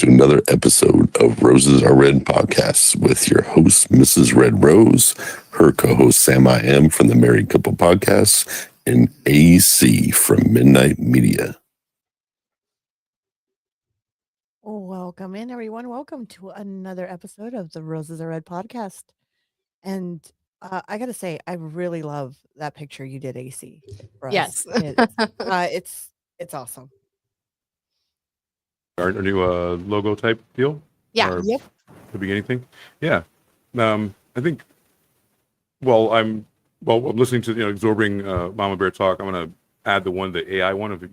to another episode of Roses Are Red podcast with your host, Mrs. Red Rose, her co-host, Sam I Am from the Married Couple Podcast, and AC from Midnight Media. Welcome in, everyone. Welcome to another episode of the Roses Are Red podcast. And I got to say, I really love that picture you did, AC. For us. Yes. It's awesome. Our new logo type deal? Yeah. Or Yep. could be anything. Yeah. I think I'm listening to absorbing Mamabear talk. I'm gonna add the AI one of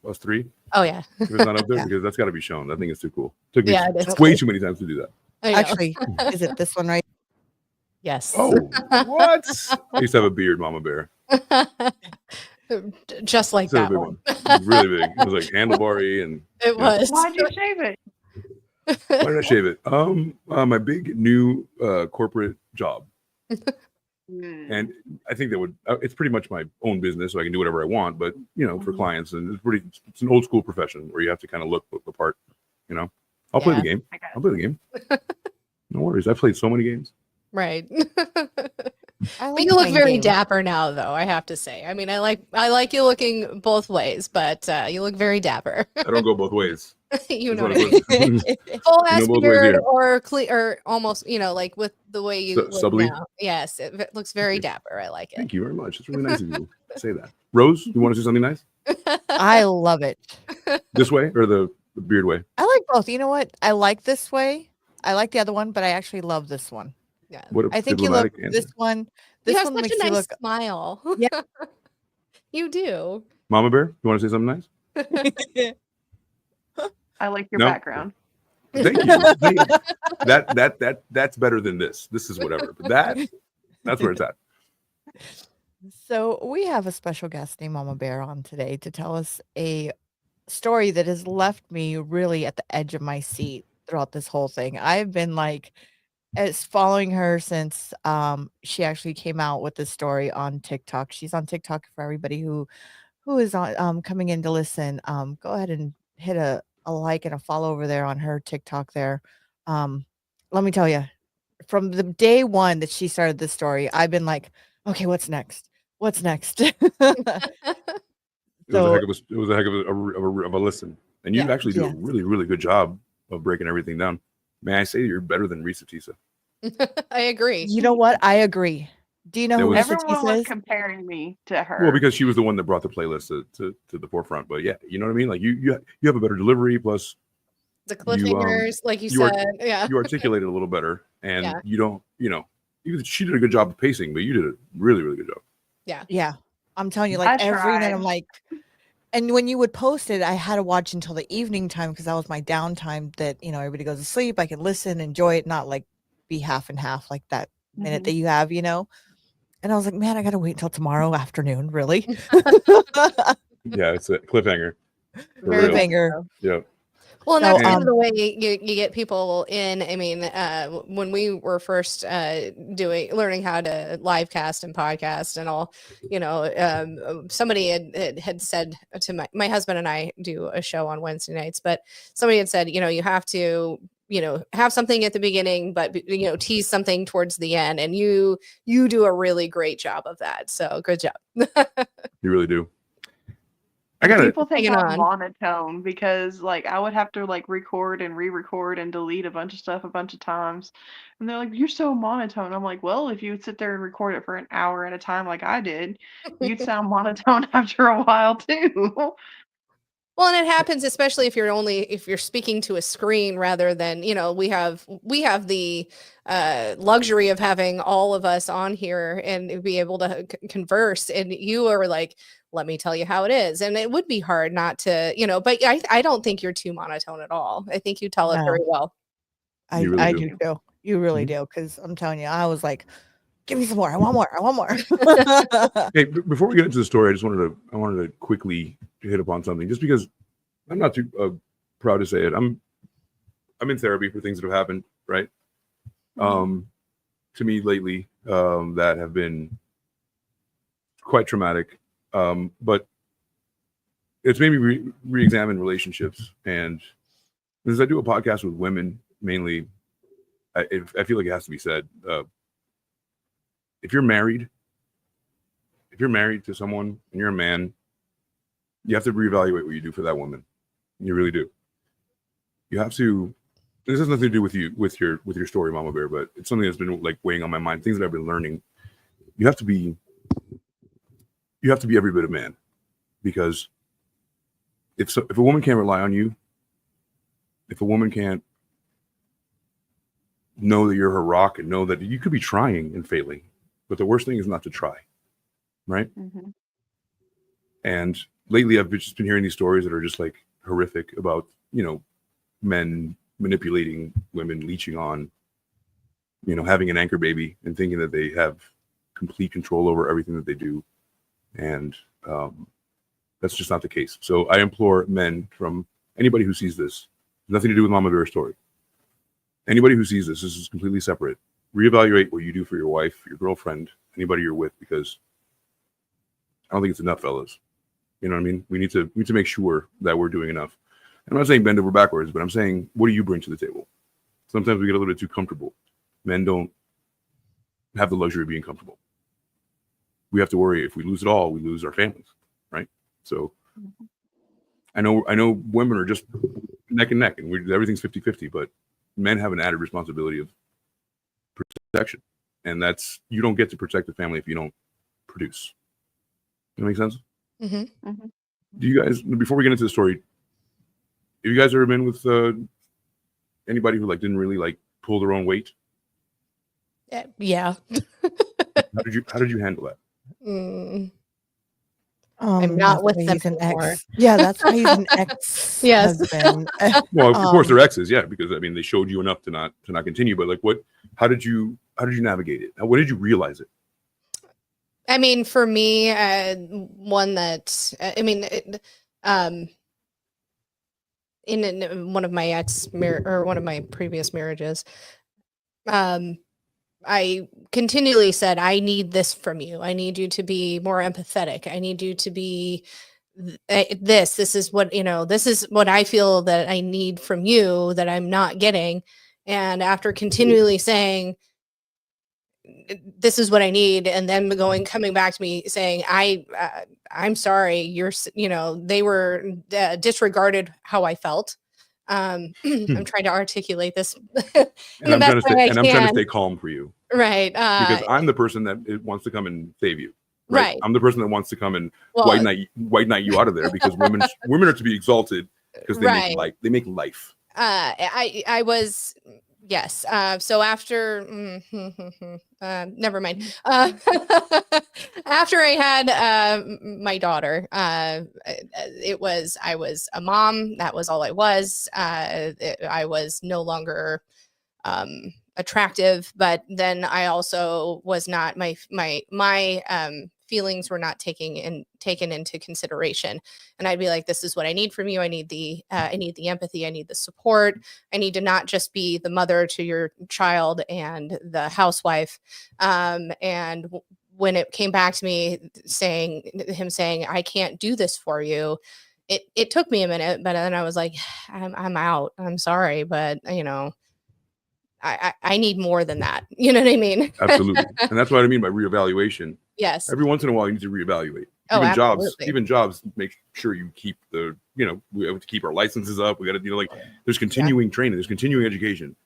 us three. Oh yeah. If it's not up there, Yeah. because that's got to be shown. That thing is too cool. Took me Yeah, it is. way too many times to do that. I know. Actually, is it this one right? Yes. Oh, what? I used to have a beard, Mamabear. Just like It's a that big one. one. It was really big. It was like handlebar-y and It was. Why'd you shave it? why did I shave it? My big new corporate job. And I think that would, it's pretty much my own business, so I can do whatever I want, but, for clients, and it's an old school profession where you have to kind of look the part, I'll play the game. I'll play the game. No worries. I've played so many games. Right. I But like you look playing very games. dapper now, though, I have to say. I mean, I like you looking both ways, but you look very dapper. I don't go both ways. You That's know what what I it mean? was. Full ass both ways beard here. or or almost, like with the way you look Subtly? now. Yes, it looks very dapper. I like it. Thank you very much. It's really nice of you to say that. Rose, you want to say something nice? I love it. This way or the beard way? I like both. You know what? I like this way. I like the other one, but I actually love this one. Yeah. What a I think you look diplomatic answer. this one. You This have one such makes a you nice look. smile. Yeah. You do. Mama Bear, you want to say something nice? I like your No. background. Thank you. That's better than this. This is whatever. But that's where it's at. So we have a special guest named Mama Bear on today to tell us a story that has left me really at the edge of my seat throughout this whole thing. I've been as following her since she actually came out with this story on TikTok. She's on TikTok for everybody who is on coming in to listen. Go ahead and hit a like and a follow over there on her TikTok there. Let me tell you, from the day one that she started this story, I've been like, okay, what's next? What's next? It was So- a heck of a listen. And you Yeah, actually do yeah. a really, really good job of breaking everything down. May I say you're better than Risa Tisa? I agree. You know what? I agree. Do you know That who was- Risa Everyone Tisa was is? comparing me to her. Well, because she was the one that brought the playlist to the forefront. But yeah, you know what I mean? Like you have a better delivery, plus The cliffhangers, like you you are- said. Yeah. you articulate it a little better, and Yeah. you don't, she did a good job of pacing, but you did a really, really good job. Yeah. I'm telling you, I like every night tried. I'm like, and when you would post it, I had to watch until the evening time because that was my downtime that, everybody goes to sleep. I could listen, enjoy it, not like be half and half like that minute that you have, And I was like, man, I got to wait until tomorrow afternoon, really? Yeah, it's a cliffhanger. For Very real. Cliffhanger. Yeah. Well, and So, that's kind um, of the way you get people in. I mean, when we were first learning how to live cast and podcast and all, somebody had said to my husband and I do a show on Wednesday nights, but somebody had said, you have to, have something at the beginning, but tease something towards the end, and you do a really great job of that. So good job. You really do. I got it. People think Hanging I'm on. monotone because I would have to record and re-record and delete a bunch of stuff a bunch of times. And they're like, you're so monotone. I'm like, well, if you would sit there and record it for an hour at a time like I did, you'd sound monotone after a while too. Well, and it happens especially if you're speaking to a screen rather than, we have the luxury of having all of us on here and be able to converse, and you are like, let me tell you how it is. And it would be hard not to, but I don't think you're too monotone at all. I think you tell it very No. well. You really I do. do too. You really do. Because I'm telling you, I was like, give me some more. I want more. I want more. Hey, before we get into the story, I wanted to quickly hit upon something, just because I'm not too proud to say it. I'm in therapy for things that have happened, right? To me lately, that have been quite traumatic. But it's made me re-examine relationships and As I do a podcast with women mainly, I feel like it has to be said. If you're married to someone and you're a man, you have to reevaluate what you do for that woman. You really do. You have to. This has nothing to do with you, with your story, Mama Bear, but it's something that's been like weighing on my mind. Things that I've been learning. You have to be every bit of man, because if a woman can't rely on you, if a woman can't know that you're her rock and know that you could be trying and failing, but the worst thing is not to try, right? Mm-hmm. And lately, I've just been hearing these stories that are just like horrific about, men manipulating women, leeching on, having an anchor baby and thinking that they have complete control over everything that they do. And that's just not the case. So I implore men, from anybody who sees this, nothing to do with Mama Bear's story. Anybody who sees this is completely separate. Reevaluate what you do for your wife, your girlfriend, anybody you're with, because I don't think it's enough, fellas. You know what I mean? We need to make sure that we're doing enough. I'm not saying bend over backwards, but I'm saying, what do you bring to the table? Sometimes we get a little bit too comfortable. Men don't have the luxury of being comfortable. We have to worry. If we lose it all, we lose our families, right? So I know women are just neck and neck, and everything's 50-50, but men have an added responsibility of protection. And that's, you don't get to protect the family if you don't produce. Does that make sense? Mm-hmm. Mm-hmm. Do you guys, before we get into the story, have you guys ever been with anybody who didn't really pull their own weight? Yeah. How did you handle that? I'm not That's with why them he's an anymore. ex. Yeah, that's why he's an ex Yes. husband. Well, of course they're Um, exes, yeah, because they showed you enough to not continue. But how did you navigate it? When did you realize it? I mean, for me, one that in one of my one of my previous marriages, I continually said, I need this from you. I need you to be more empathetic. I need you to be this. This is what, this is what I feel that I need from you that I'm not getting. And after continually saying, this is what I need, and then coming back to me saying, I'm sorry, they were disregarded how I felt. I'm trying to articulate this in the best way I can. I'm trying to stay calm for you, right? Because I'm the person that wants to come and save you. Right. I'm the person that wants to come and white knight you out of there, because women are to be exalted because they make life. I was. Yes. So after, never mind. After I had my daughter, I was a mom. That was all I was. I was no longer attractive, but then I also was not my feelings were not taken into consideration. And I'd be like, this is what I need from you. I need the empathy. I need the support. I need to not just be the mother to your child and the housewife. And when it came back to me saying, I can't do this for you, it took me a minute, but then I was like, I'm out. I'm sorry, but I need more than that. You know what I mean? Absolutely. And that's what I mean by reevaluation. Yes. Every once in a while, you need to reevaluate. Even jobs make sure you keep we have to keep our licenses up. We got to, there's continuing training, there's continuing education,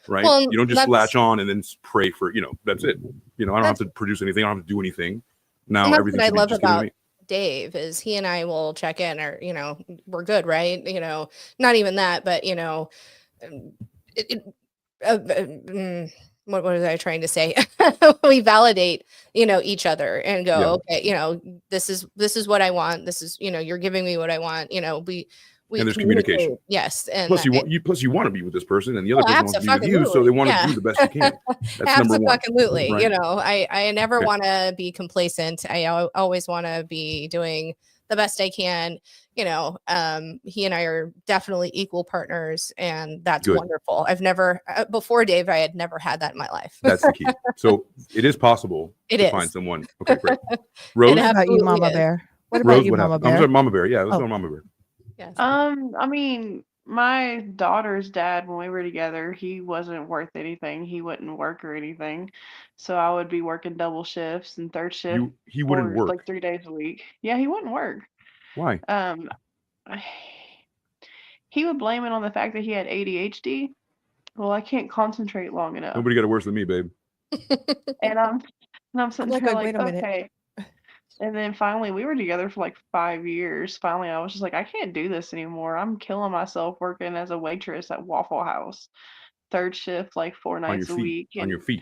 right? Well, you don't just latch on and then pray for, that's it. I don't have to produce anything. I don't have to do anything. Now everything. What I love about Dave is he and I will check in, or, we're good, right? Not even that, but, what was I trying to say? We validate, each other and go, okay, this is what I want. This is, you're giving me what I want. We and there's communication. Yes. And plus you want to be with this person, and the other person wants to be with you, so they want to do the best you can. That's number one. Absolutely. Right. I never want to be complacent. I always want to be doing the best I can. He and I are definitely equal partners, and that's wonderful. I've never, before Dave, I had never had that in my life. That's the key. So it is possible to find someone. Okay, great. Rose, what about you, Mama Bear? What about you, Mama Bear? I'm sorry, Mama Bear. Yeah, let's go Mama Bear. Yes. I mean, my daughter's dad, when we were together, he wasn't worth anything. He wouldn't work or anything. So I would be working double shifts and third shift He wouldn't for work. like 3 days a week. Yeah, he wouldn't work. Why? Um, he would blame it on the fact that he had ADHD. Well, I can't concentrate long enough. Nobody got it worse than me, babe. And I'm sitting like, there wait, like, wait a minute. okay. And then finally, we were together for like 5 years. Finally, I was just like, I can't do this anymore. I'm killing myself working as a waitress at Waffle House, third shift, like 4 On your nights a feet. week, On your and feet.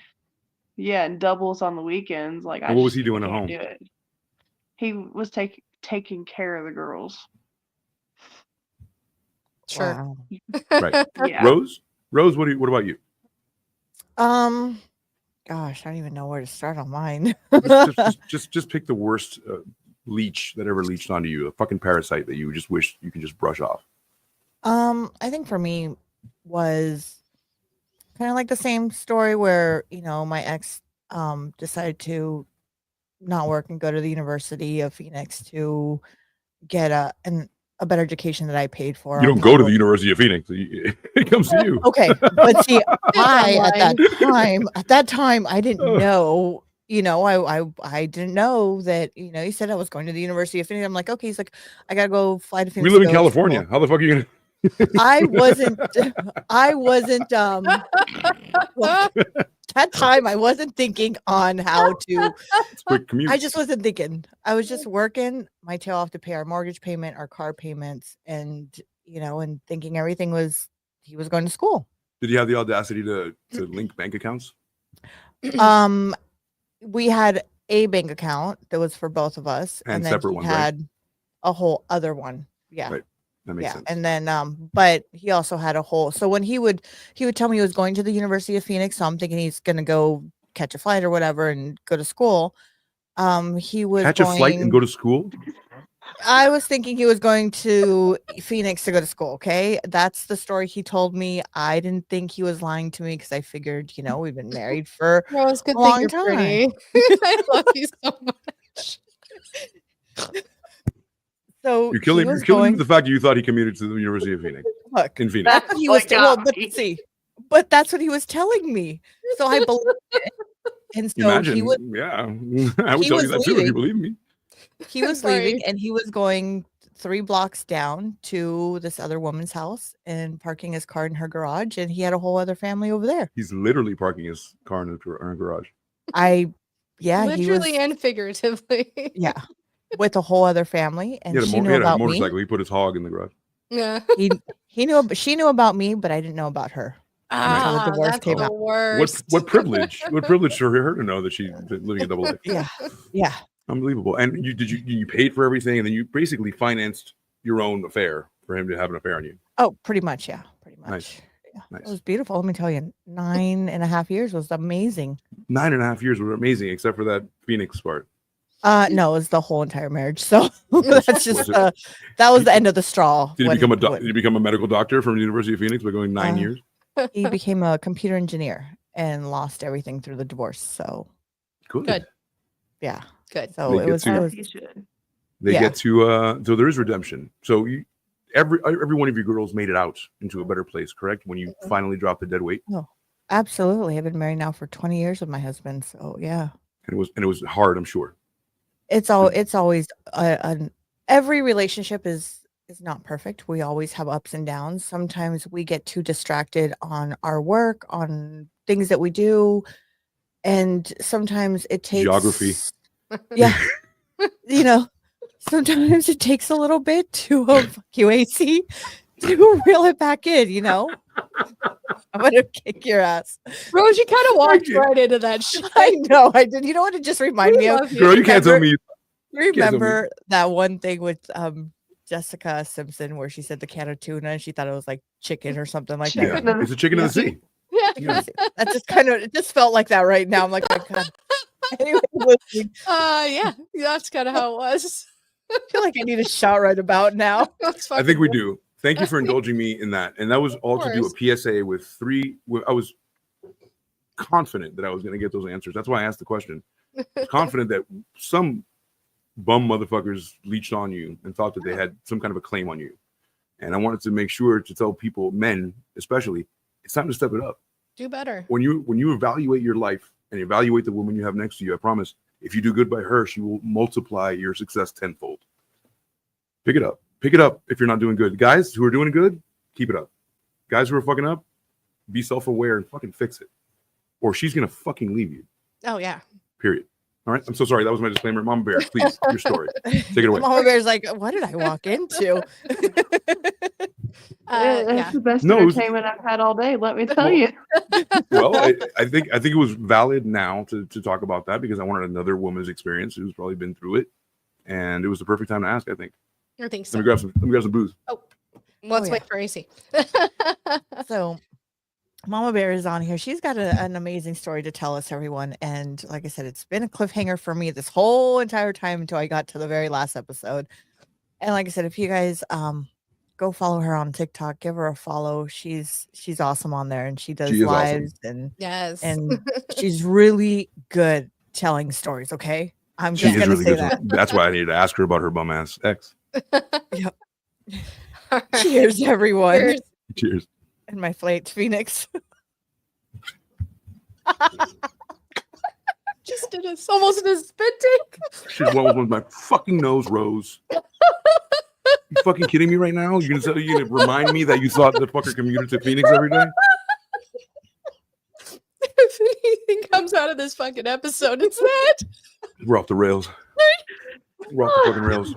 yeah, and doubles on the weekends. Like And what was he doing I at can't home? do it. He was taking care of the girls. Sure. Wow. Right. Yeah. Rose, what about you? Gosh, I don't even know where to start on mine. Just pick the worst leech that ever leached onto you, a fucking parasite that you just wish you could just brush off. I think for me was kind of like the same story where, my ex decided to not work and go to the University of Phoenix to get a better education that I paid for. You on don't top go to of- the University of Phoenix. It comes to you. Okay, but see, Online. at that time, I didn't know. I didn't know that. He said I was going to the University of Phoenix. I'm like, okay. He's like, I gotta go fly to Phoenix. We to live in go to California. school. How the fuck are you gonna? I wasn't. Well, that time I wasn't thinking on how to. It's a quick commute. I just wasn't thinking. I was just working my tail off to pay our mortgage payment, our car payments, and and thinking everything was. He was going to school. Did he have the audacity to link bank accounts? We had a bank account that was for both of us, And then separate he ones, right? had a whole other one. Yeah. Right. That makes sense. And then but he also had a whole. So when he would tell me he was going to the University of Phoenix, so I'm thinking he's going to go catch a flight or whatever and go to school. He was Catch a flight and go to school? I was thinking he was going to Phoenix to go to school. Okay, that's the story he told me. I didn't think he was lying to me because I figured, we've been married for Rose, good a long thing you're time. pretty. I love you so much. So You're killing the fact that you thought he commuted to the University of Phoenix. Look, In Phoenix. that's what he was. What got But me. see, but that's what he was telling me. So I believed it. And so Imagine. he was Yeah. I would he tell was you that too if you leaving. believe me. he was Sorry. leaving and he was going 3 blocks down to this other woman's house and parking his car in her garage, and he had a whole other family over there. He's literally parking his car in a garage. He Literally was and figuratively. with a whole other family, and she knew he had a about me. motorcycle. He put his hog in the garage. Yeah. She knew about me, but I didn't know about her. Until the divorce That's came the out. worst. What privilege? What privilege for her to know that she's living a double life. Yeah. Unbelievable. And you paid for everything, and then you basically financed your own affair for him to have an affair on you. Oh, pretty much. Yeah, pretty much. Nice. Yeah. Nice. It was beautiful. Let me tell you, 9.5 years was amazing. 9.5 years were amazing, except for that Phoenix part. No, it was the whole entire marriage. So that's just Was it- that was the end of the straw. Did when he become a medical doctor from the University of Phoenix by going 9 years? he became a computer engineer and lost everything through the divorce. So Good. yeah. Good. So They it get was, to- it was He should. They Yeah. get to so there is redemption. So every one of you girls made it out into a better place, correct? When you finally dropped the dead weight, absolutely. I've been married now for 20 years with my husband. So yeah. and it was hard, I'm sure. It's always every relationship is not perfect. We always have ups and downs. Sometimes we get too distracted on our work, on things that we do, and sometimes it takes Geography. Yeah. Sometimes it takes a little bit to QAC to reel it back in, I'm gonna kick your ass. Rose, you kind of walked right into that shit. I know I did. You know what it just reminded me of? love you. Girl, you can't tell me. You tell me. remember that one thing with Jessica Simpson where she said the can of tuna and she thought it was like chicken or something like that? Yeah, it's a chicken of the sea. Yeah. That just it just felt like that right now. I'm like, my God. Anyway, listening, Yeah, that's kind of how it was. I feel like I need a shot right about now. That's I think we fucking- do. Thank you for indulging me in that. And that was all to do a PSA with I was confident that I was going to get those answers. That's why I asked the question. I was confident that some bum motherfuckers leached on you and thought that they had some kind of a claim on you. And I wanted to make sure to tell people, men especially, it's time to step it up. Do better. When you evaluate your life and evaluate the woman you have next to you, I promise, if you do good by her, she will multiply your success tenfold. Pick it up. Pick it up if you're not doing good. Guys who are doing good, keep it up. Guys who are fucking up, be self-aware and fucking fix it. Or she's going to fucking leave you. Oh, yeah. Period. All right. I'm so sorry. That was my disclaimer. Mamabear, please, your story. Take it away. Mamabear's like, what did I walk into? It's the best No, it was- entertainment I've had all day. Let me tell Well- you. Well, I think it was valid now to talk about that because I wanted another woman's experience who's probably been through it. And it was the perfect time to ask, I think. I think so. Let me grab some booze. Let's yeah. wait for AC. So Mama Bear is on here. She's got an amazing story to tell us, everyone. And like I said, it's been a cliffhanger for me this whole entire time until I got to the very last episode. And like I said, if you guys go follow her on TikTok, give her a follow. She's awesome on there, and she does lives Yes. and she's really good telling stories. Okay, I'm She just is gonna really say good. that. That's why I needed to ask her about her bum ass ex. Cheers, everyone. Cheers. Cheers. And my flaked phoenix. Just did a almost a spit take. She's one with my fucking nose, Rose. You fucking kidding me right now? You're gonna remind me that you thought the fucker commuted to Phoenix every day? If anything comes out of this fucking episode, it's that. We're off the rails. We're off the fucking rails.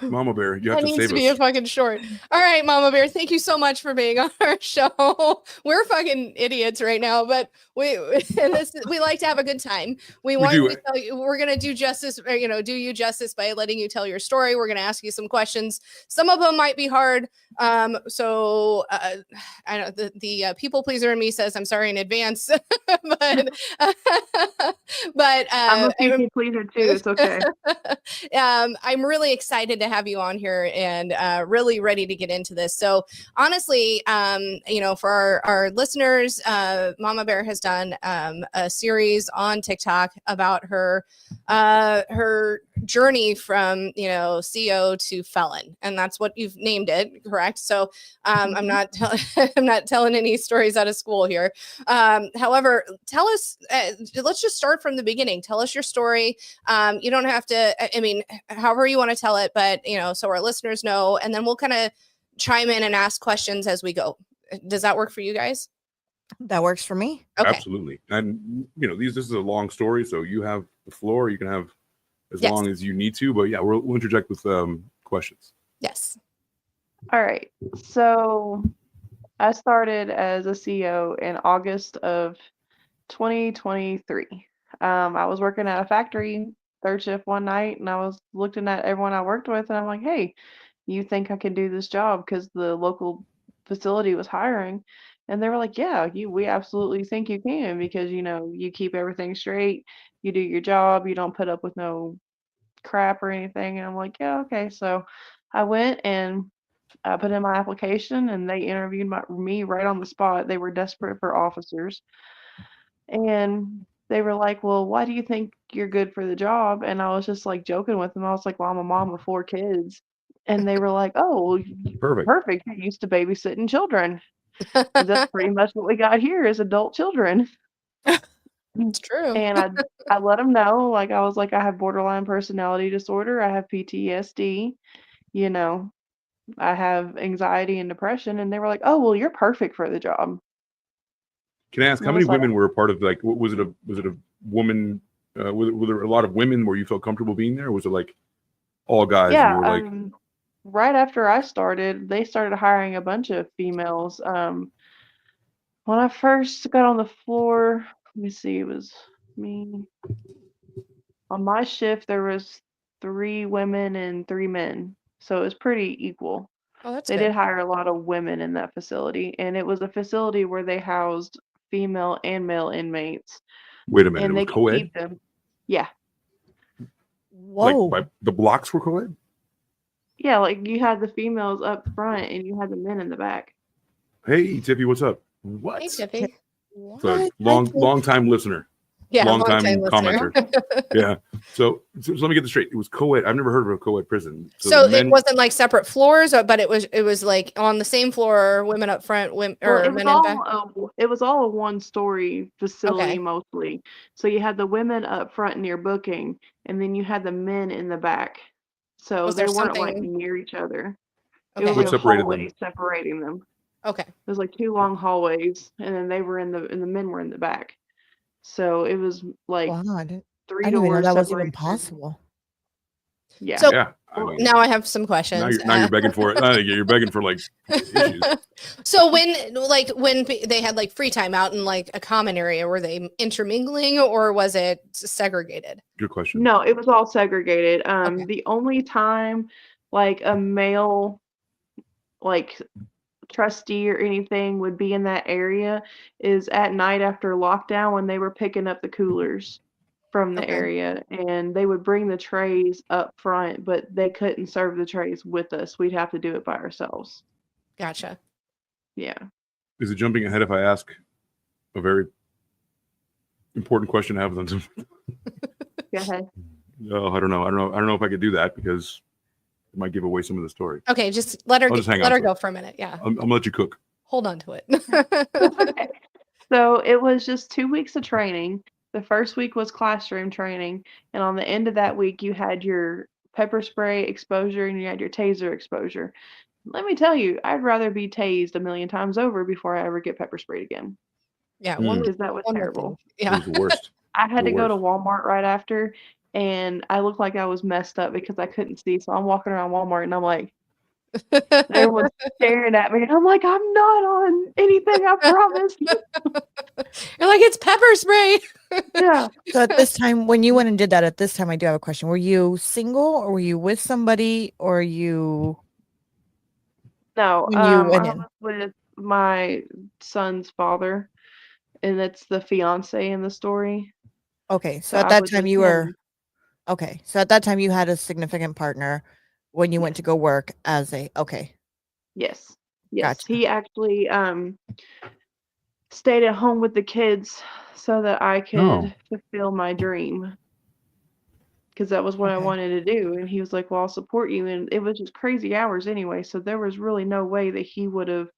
Mama Bear, you have That to needs save to be us. a fucking short. All right, Mama Bear, thank you so much for being on our show. We're fucking idiots right now, but we like to have a good time. We want do. to tell you, we're gonna do justice, or, do you justice by letting you tell your story. We're gonna ask you some questions. Some of them might be hard. So I know the people pleaser in me says I'm sorry in advance, but I'm a people pleaser too. It's okay. I'm really excited to have you on here and really ready to get into this. So honestly, for our listeners, Mama Bear has done a series on TikTok about her journey from CO to felon, and that's what you've named it, correct? So I'm not telling any stories out of school here. However, tell us. Let's just start from the beginning. Tell us your story. You don't have to. I mean, however you want to tell it, but so our listeners know, and then we'll kind of chime in and ask questions as we go. Does that work for you guys? That works for me. Okay. Absolutely. And this is a long story, so you have the floor. You can have as Yes. long as you need to, but yeah, we'll interject with questions. Yes. All right. So I started as a CO in August of 2023. I was working at a factory third shift one night, and I was looking at everyone I worked with, and I'm like, hey, you think I can do this job? Because the local facility was hiring. And they were like, yeah, we absolutely think you can, because you keep everything straight, you do your job, you don't put up with no crap or anything. And I'm like, yeah, okay. So I went and I put in my application, and they interviewed me right on the spot. They were desperate for officers. And they were like, well, why do you think you're good for the job? And I was just like joking with them. I was like, well, I'm a mom of 4 kids. And they were like, oh, well, Perfect. perfect. You're used to babysitting children. 'Cause that's pretty much what we got here is adult children. It's true. And I let them know, like, I was like, I have borderline personality disorder. I have PTSD. I have anxiety and depression. And they were like, oh, well, you're perfect for the job. Can I ask And how I many was like, women were a part of, like, was it a woman? Were there a lot of women where you felt comfortable being there? Or was it like all guys? yeah, And you were like, right after I started, they started hiring a bunch of females. When I first got on the floor, let me see, it was me. On my shift, there was 3 women and 3 men, so it was pretty equal. Oh, that's They good. did hire a lot of women in that facility, and it was a facility where they housed female and male inmates, wait a minute, and it they was could co-ed? keep them. Yeah, Whoa. Like the blocks were co-ed? yeah, like you had the females up front and you had the men in the back. Hey, Tiffy, what's up? What? Hey, Tiffy. So What? long time listener. Yeah, long time listener. commenter. Yeah. So let me get this straight. It was co-ed. I've never heard of a co-ed prison. So the it wasn't like separate floors, but it was like on the same floor, women up front, women Well, or it was men in back. it was all a one-story facility Okay. mostly. So you had the women up front near booking, and then you had the men in the back. So Was they there weren't like something? near each other. It Okay. was What like a separated hallway them? separating them. Okay. It was like two long hallways, and then they were and the men were in the back. So it was like Wow, I didn't three even know doors that was even separating. possible. Yeah. So Yeah. I Well, mean, now I have some now questions. you're begging for it. You're begging for like issues. So when they had like free time out in like a common area, were they intermingling or was it segregated? Good question. no, it was all segregated. Okay. The only time like a male like trustee or anything would be in that area is at night after lockdown when they were picking up the coolers from the Okay. area, and they would bring the trays up front, but they couldn't serve the trays with us. We'd have to do it by ourselves. Gotcha. Yeah. Is it jumping ahead if I ask a very important question to have them? Go ahead. No, I don't know if I could do that because it might give away some of the story. Okay, just let her I'll just hang let on her to go it. for a minute. Yeah. I'm gonna let you cook. Hold on to it. Okay. So it was just 2 weeks of training. The first week was classroom training, and on the end of that week, you had your pepper spray exposure and you had your taser exposure. Let me tell you, I'd rather be tased a million times over before I ever get pepper sprayed again, Yeah, because that was one more terrible. thing. It Yeah. was the worst. I had The to go to worst. Walmart right after, and I looked like I was messed up because I couldn't see. So I'm walking around Walmart, and I'm like, everyone's staring at me, and I'm like, I'm not on anything, I promise. You're like, it's pepper spray. Yeah. So at this time, when you went and did that, at this time, I do have a question. Were you single or were you with somebody or you No, when you went I in? was with my son's father, and that's the fiance in the story. Okay. So So at I that was time with you were him. okay. So at that time you had a significant partner when you went Yes. to go work as a okay. Yes. Yes. Gotcha. He actually stayed at home with the kids so that I No. could fulfill my dream, because that was what I Okay. wanted to do. And he was like, well, I'll support you. And it was just crazy hours anyway. So there was really no way that he would have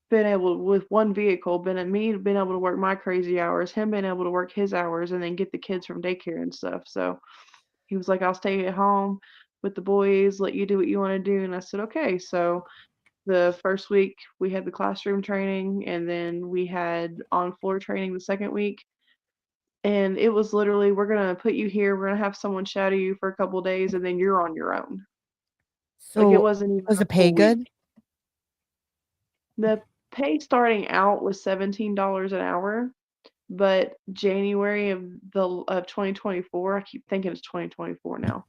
been able, with one vehicle, been able to work my crazy hours, him being able to work his hours, and then get the kids from daycare and stuff. So he was like, I'll stay at home with the boys, let you do what you want to do. And I said, okay. So the first week we had the classroom training, and then we had on floor training the second week. And it was literally, we're going to put you here, we're going to have someone shadow you for a couple days, and then you're on your own. Like, it So wasn't even was a the pay full week. good? The pay starting out was $17 an hour, but January of 2024, I keep thinking it's 2024 now.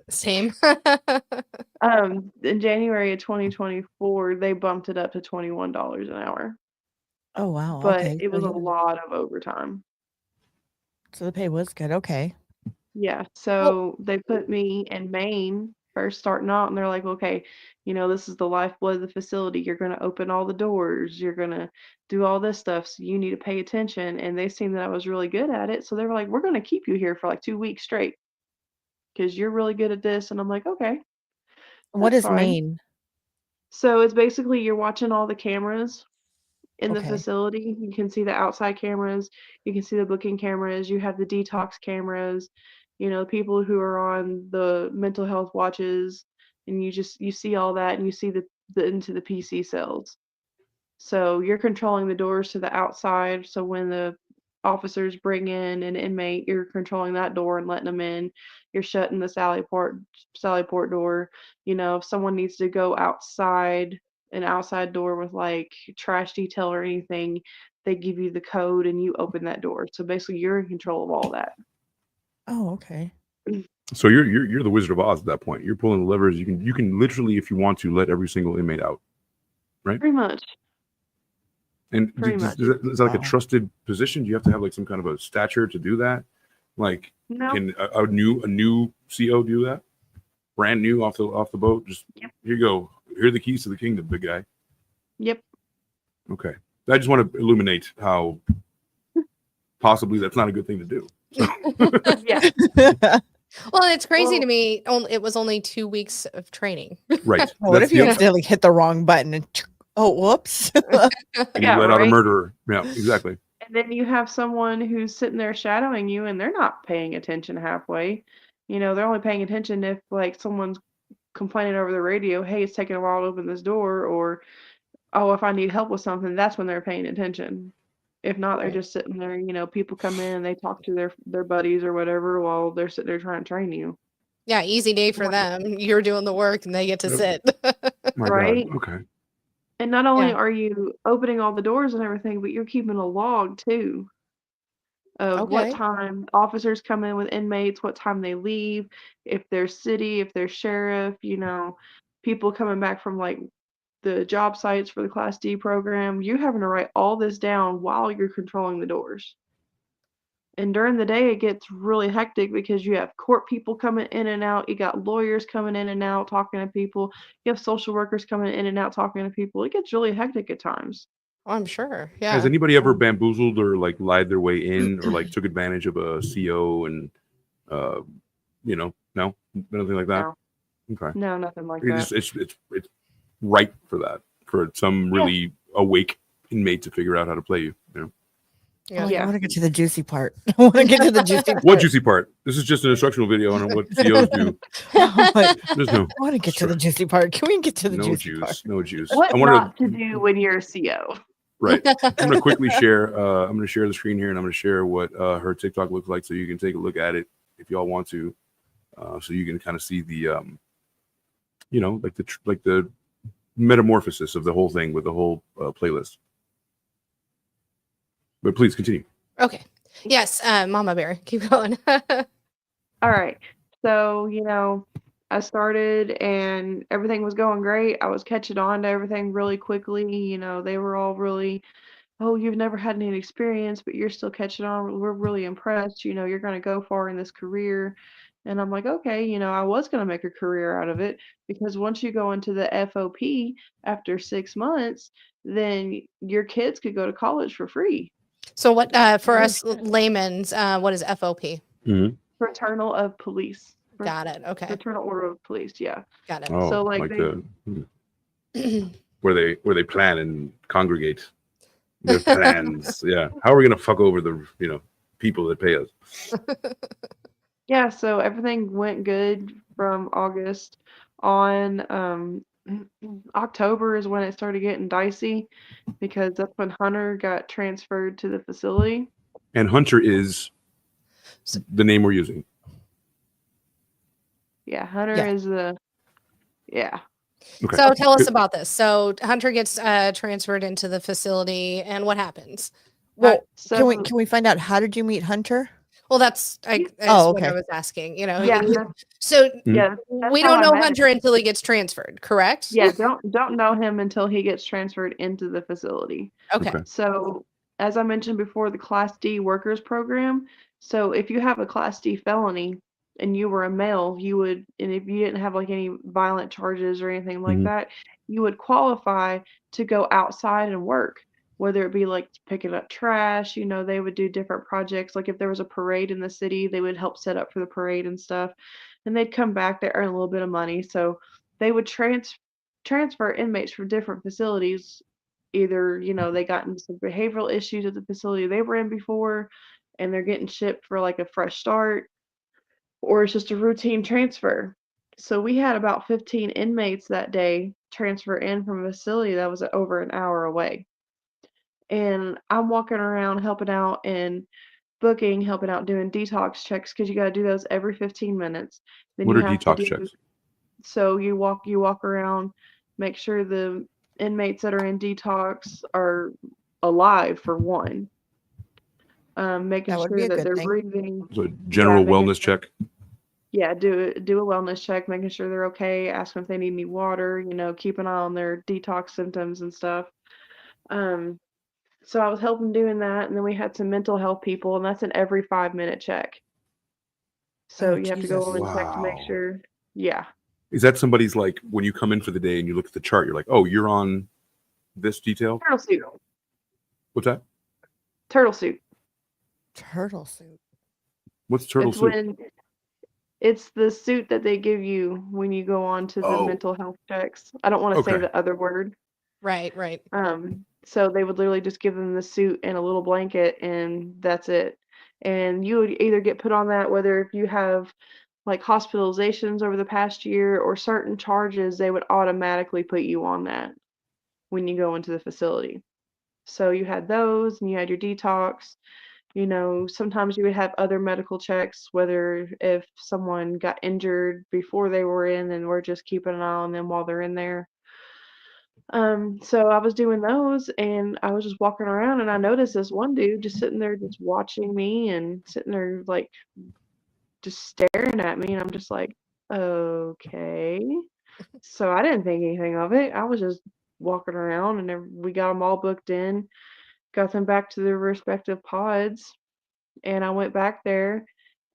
Same. In January of 2024, they bumped it up to $21 an hour, Oh wow. but Okay. it So was a yeah. lot of overtime. So the pay was good. Okay. Yeah, Well, so they put me in Maine first starting out, and they're like, okay, this is the lifeblood of the facility. You're going to open all the doors. You're going to do all this stuff. So you need to pay attention. And they seen that I was really good at it. So they were like, we're going to keep you here for like 2 weeks straight because you're really good at this. And I'm like, okay, What that's is fine. Maine? So it's basically you're watching all the cameras in the Okay. facility. You can see the outside cameras, you can see the booking cameras, you have the detox cameras, people who are on the mental health watches, and you see all that, and you see the into the PC cells. So you're controlling the doors to the outside. So when the officers bring in an inmate, you're controlling that door and letting them in. You're shutting the Sallyport door. If someone needs to go outside, an outside door with like trash detail or anything, they give you the code and you open that door. So basically you're in control of all that. Oh, okay. So you're the Wizard of Oz at that point. You're pulling the levers. You can literally, if you want to, let every single inmate out, right? Pretty much. And Pretty much. is that like a Wow. trusted position? Do you have to have like some kind of a stature to do that? Like, No. can a new CO do that? Brand new off the boat? Just Yep. Here you go. Here are the keys to the kingdom, big guy. Yep. Okay. I just want to illuminate how possibly that's not a good thing to do. So Yeah. Well, it's crazy Well- to me. It was only 2 weeks of training. right. What if That's you the- accidentally hit the wrong button and oh, whoops. and you Yeah, let out a right. murderer. Yeah, exactly. And then you have someone who's sitting there shadowing you and they're not paying attention halfway. They're only paying attention if like someone's complaining over the radio, hey, it's taking a while to open this door, or oh, if I need help with something, that's when they're paying attention. If not, they're Right. just sitting there, people come in and they talk to their buddies or whatever while they're sitting there trying to train you. Yeah, easy day for them. You're doing the work and they get to Yep. sit. My Right. God. Okay. And not only Yeah. are you opening all the doors and everything, but you're keeping a log too of what Okay. time officers come in with inmates, what time they leave, if there's city, if there's sheriff, people coming back from like the job sites for the Class D program. You having to write all this down while you're controlling the doors. And during the day, it gets really hectic because you have court people coming in and out. You got lawyers coming in and out talking to people. You have social workers coming in and out talking to people. It gets really hectic at times. Oh, I'm sure. Has Yeah. anybody ever bamboozled or like lied their way in or like took advantage of a CO and no, nothing like that. No, Okay. no, nothing like It's that. just, it's right for that, for some really awake inmate to figure out how to play you. Yeah. I Yeah. want to get to the juicy part. I want to get to the juicy part. What juicy part? This is just an instructional video on what COs do. I'm like, There's no I want to get to the juicy part. Can we get to the no juicy juice, part? no juice. What I wanted not to do when you're a CO? right. I'm gonna quickly share. I'm gonna share the screen here, and I'm gonna share what her TikTok looks like, so you can take a look at it if y'all want to, so you can kind of see the, like the metamorphosis of the whole thing with the whole playlist. But please continue. Okay. Yes, Mamabear. Keep going. All right. So, I started and everything was going great. I was catching on to everything really quickly. They were all really, oh, you've never had any experience, but you're still catching on. We're really impressed. You're going to go far in this career. And I'm like, okay, I was going to make a career out of it because once you go into the FOP after 6 months, then your kids could go to college for free. So what for Oh, us laymen's, what is FOP? Fraternal of Police. Got it. Okay. Fraternal Order of Police, yeah. Got it. Oh, So, like, where they plan and congregate their plans. Yeah. How are we gonna fuck over the people that pay us? Yeah, so everything went good from August on. October is when it started getting dicey because that's when Hunter got transferred to the facility. And Hunter is the name we're using. Yeah, Hunter Yeah. is the yeah. Okay. So tell us about this. So Hunter gets transferred into the facility, and what happens? Well, So can we find out how did you meet Hunter? Well, that's Oh, what I okay. was asking. yeah, So yeah. that's we how don't I know met him. Hunter until he gets transferred, correct? Yeah, don't know him until he gets transferred into the facility. Okay. Okay. So, as I mentioned before, the Class D workers program. So, if you have a Class D felony and you were a male, you would, and if you didn't have like any violent charges or anything like Mhm. that, you would qualify to go outside and work, whether it be like picking up trash. They would do different projects. Like if there was a parade in the city, they would help set up for the parade and stuff. And they'd come back, they earn a little bit of money. So, they would transfer inmates from different facilities. Either, they got into some behavioral issues at the facility they were in before, and they're getting shipped for like a fresh start, or it's just a routine transfer. So we had about 15 inmates that day transfer in from a facility that was over an hour away. And I'm walking around helping out and booking, helping out doing detox checks because you got to do those every 15 minutes. Then What you are have to detox do checks? so you walk around, make sure the inmates that are in detox are alive for one. Making That would be sure a that good they're thing. breathing. So general making wellness check. Yeah, do a wellness check, making sure they're okay, ask them if they need any water, keep an eye on their detox symptoms and stuff. So I was helping doing that, and then we had some mental health people, and that's an every 5-minute check. So Oh, you have to Jesus. go and check to make Wow. sure. Yeah. Is that somebody's like when you come in for the day and you look at the chart, you're like, oh, you're on this detail? Turtle suit. What's that? Turtle suit. Turtle suit. What's turtle It's soup? when it's the suit that they give you when you go on to the Oh, mental health checks. I don't want to say okay. the other word. Right, right. So they would literally just give them the suit and a little blanket, and that's it. And you would either get put on that, whether if you have like hospitalizations over the past year or certain charges, they would automatically put you on that when you go into the facility. So you had those and you had your detox. Sometimes you would have other medical checks, whether if someone got injured before they were in and we're just keeping an eye on them while they're in there. So I was doing those and I was just walking around and I noticed this one dude just sitting there just watching me and sitting there like just staring at me and I'm just like, okay. So I didn't think anything of it. I was just walking around and then we got them all booked in, got them back to their respective pods, and I went back there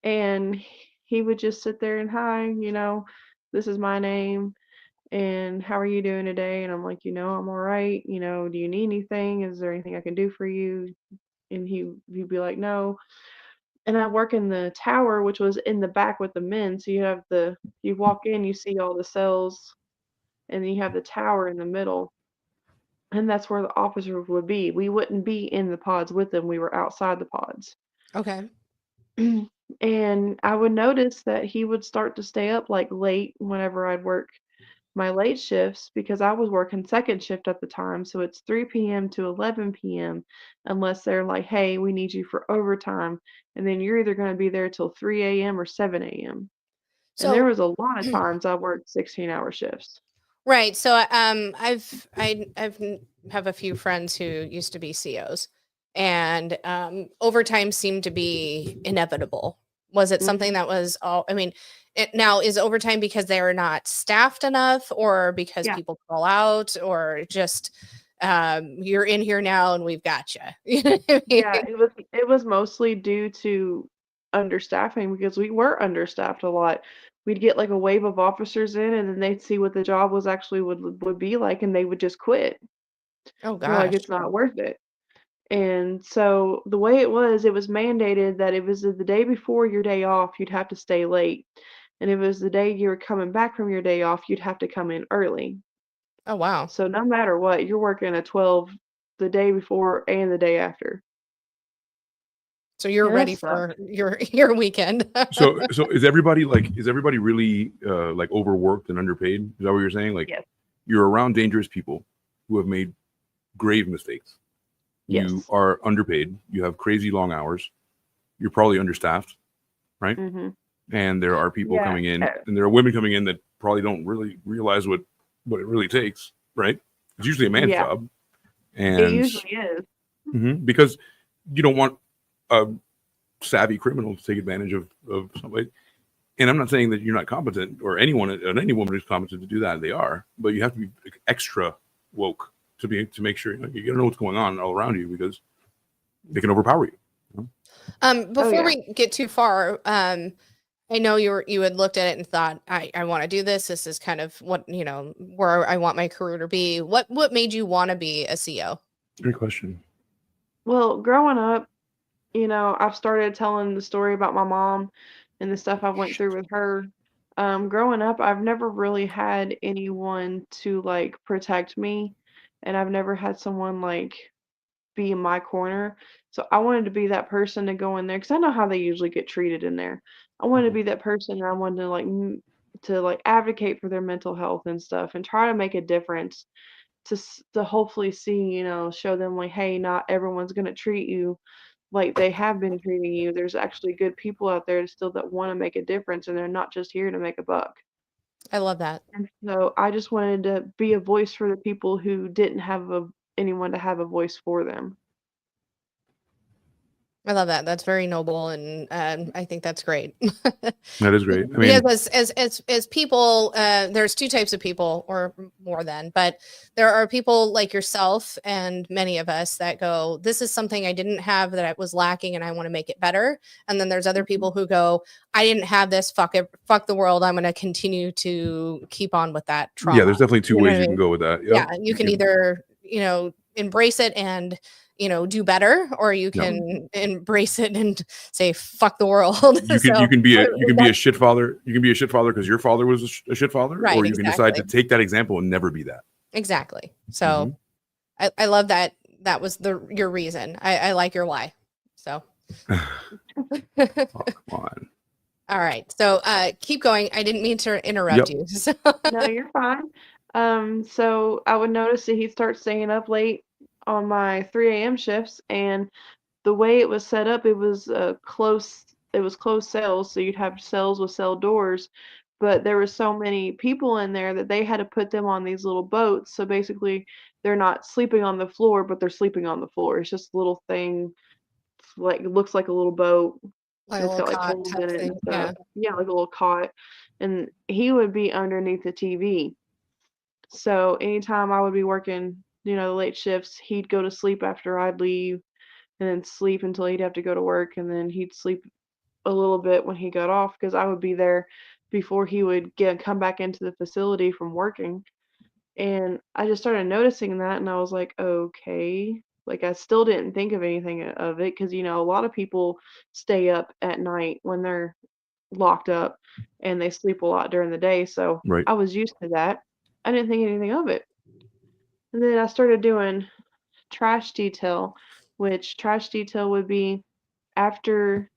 and he would just sit there and hi, this is my name and how are you doing today? And I'm like, I'm all right. Do you need anything? Is there anything I can do for you? And he'd be like, no. And I work in the tower, which was in the back with the men. So you walk in, you see all the cells, and then you have the tower in the middle. And that's where the officers would be. We wouldn't be in the pods with them. We were outside the pods. Okay. And I would notice that he would start to stay up like late whenever I'd work my late shifts because I was working second shift at the time. So it's 3 p.m. to 11 p.m. unless they're like, hey, we need you for overtime. And then you're either going to be there till 3 a.m. or 7 a.m. And there So was a lot of times I worked 16-hour shifts. right. So I've have a few friends who used to be COs, and overtime seemed to be inevitable. Was it something that was all? I mean, now is overtime because they are not staffed enough, or because Yeah. people call out, or just you're in here now and we've got you. You know what I mean? Yeah, it was mostly due to understaffing because we were understaffed a lot. We'd get like a wave of officers in and then they'd see what the job was actually would be like and they would just quit. Oh They're like, gosh. it's not worth it. And so the way it was mandated that it was the day before your day off, you'd have to stay late. And if it was the day you were coming back from your day off, you'd have to come in early. Oh wow. So no matter what, you're working a 12 the day before and the day after. So you're Yeah, that ready sucks. for your weekend. So is everybody really like overworked and underpaid? Is that what you're saying? Like Yes. you're around dangerous people who have made grave mistakes. You Yes. are underpaid. You have crazy long hours. You're probably understaffed, right? Mm-hmm. And there are people Yeah. coming in, and there are women coming in that probably don't really realize what it really takes, right? It's usually a man's Yeah. job, It and usually is. because you don't want a savvy criminal to take advantage of somebody. And I'm not saying that you're not competent or any woman who's competent to do that. They are, but you have to be extra woke to make sure you gotta know what's going on all around you because they can overpower you. Before yeah. we get too far, I know you had looked at it and thought, I want to do this. This is kind of what, where I want my career to be. What made you want to be a CO? Great question. Well, growing up, I've started telling the story about my mom and the stuff I went through with her. Growing up, I've never really had anyone to like protect me, and I've never had someone like be in my corner. So I wanted to be that person to go in there because I know how they usually get treated in there. I wanted to be that person, and I wanted to like advocate for their mental health and stuff, and try to make a difference to hopefully see, show them like, hey, not everyone's gonna treat you like they have been treating you. There's actually good people out there still that want to make a difference, and they're not just here to make a buck. I love that. And so I just wanted to be a voice for the people who didn't have anyone to have a voice for them. I love that. That's very noble, and I think that's great. That is great. I mean, because as people, there's two types of people, or more than, but there are people like yourself and many of us that go, this is something I didn't have that I was lacking, and I want to make it better. And then there's other people who go, I didn't have this. Fuck it. Fuck the world. I'm going to continue to keep on with that trauma. yeah, there's definitely two You know ways what I you can mean? go with that. Yep. Yeah, you can either embrace it and do better, or you Yeah. can embrace it and say fuck the world. You can So, you can be a shit father. You can be a shit father because your father was a shit father, Right, or you can decide to exactly. take that example and never be that. Exactly. So I love that was your reason. I like your why. So Oh, come on. all right. So keep going. I didn't mean to interrupt you. So No, you're fine. So I would notice that he'd start staying up late on my 3 a.m. shifts, and the way it was set up, it was closed cells, so you'd have cells with cell doors, but there were so many people in there that they had to put them on these little boats. So basically, they're not sleeping on the floor, but they're sleeping on the floor. It's just a little thing, like it looks like a little boat, like and a it's little got like cot holes type in it thing. and Yeah. stuff. Yeah, like a little cot, and he would be underneath the TV. So anytime I would be working, the late shifts, he'd go to sleep after I'd leave and then sleep until he'd have to go to work, and then he'd sleep a little bit when he got off because I would be there before he would come back into the facility from working. And I just started noticing that, and I was like, okay. Like, I still didn't think of anything of it because, a lot of people stay up at night when they're locked up and they sleep a lot during the day. So Right. I was used to that. I didn't think anything of it. And then I started doing trash detail, which trash detail would be after,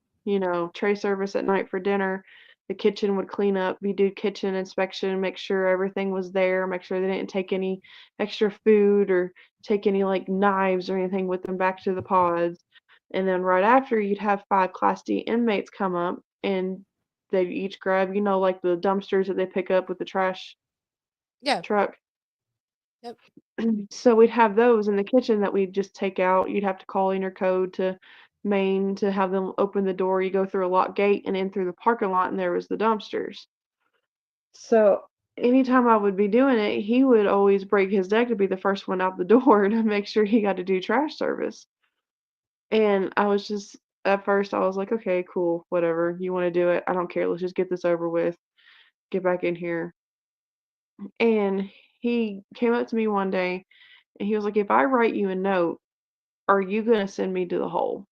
tray service at night for dinner. The kitchen would clean up. We do kitchen inspection, make sure everything was there, make sure they didn't take any extra food or take any like knives or anything with them back to the pods. And then right after, you'd have 5 Class D inmates come up, and they'd each grab, like the dumpsters that they pick up with the trash Yeah. truck. Yep. So we'd have those in the kitchen that we'd just take out. You'd have to call intercode to Maine to have them open the door. You go through a locked gate and in through the parking lot, and there was the dumpsters. So anytime I would be doing it, he would always break his neck to be the first one out the door to make sure he got to do trash service. And I was just, at first, I was like, okay, cool, whatever. You want to do it? I don't care. Let's just get this over with. Get back in here. And he came up to me one day and he was like, if I write you a note, are you going to send me to the hole?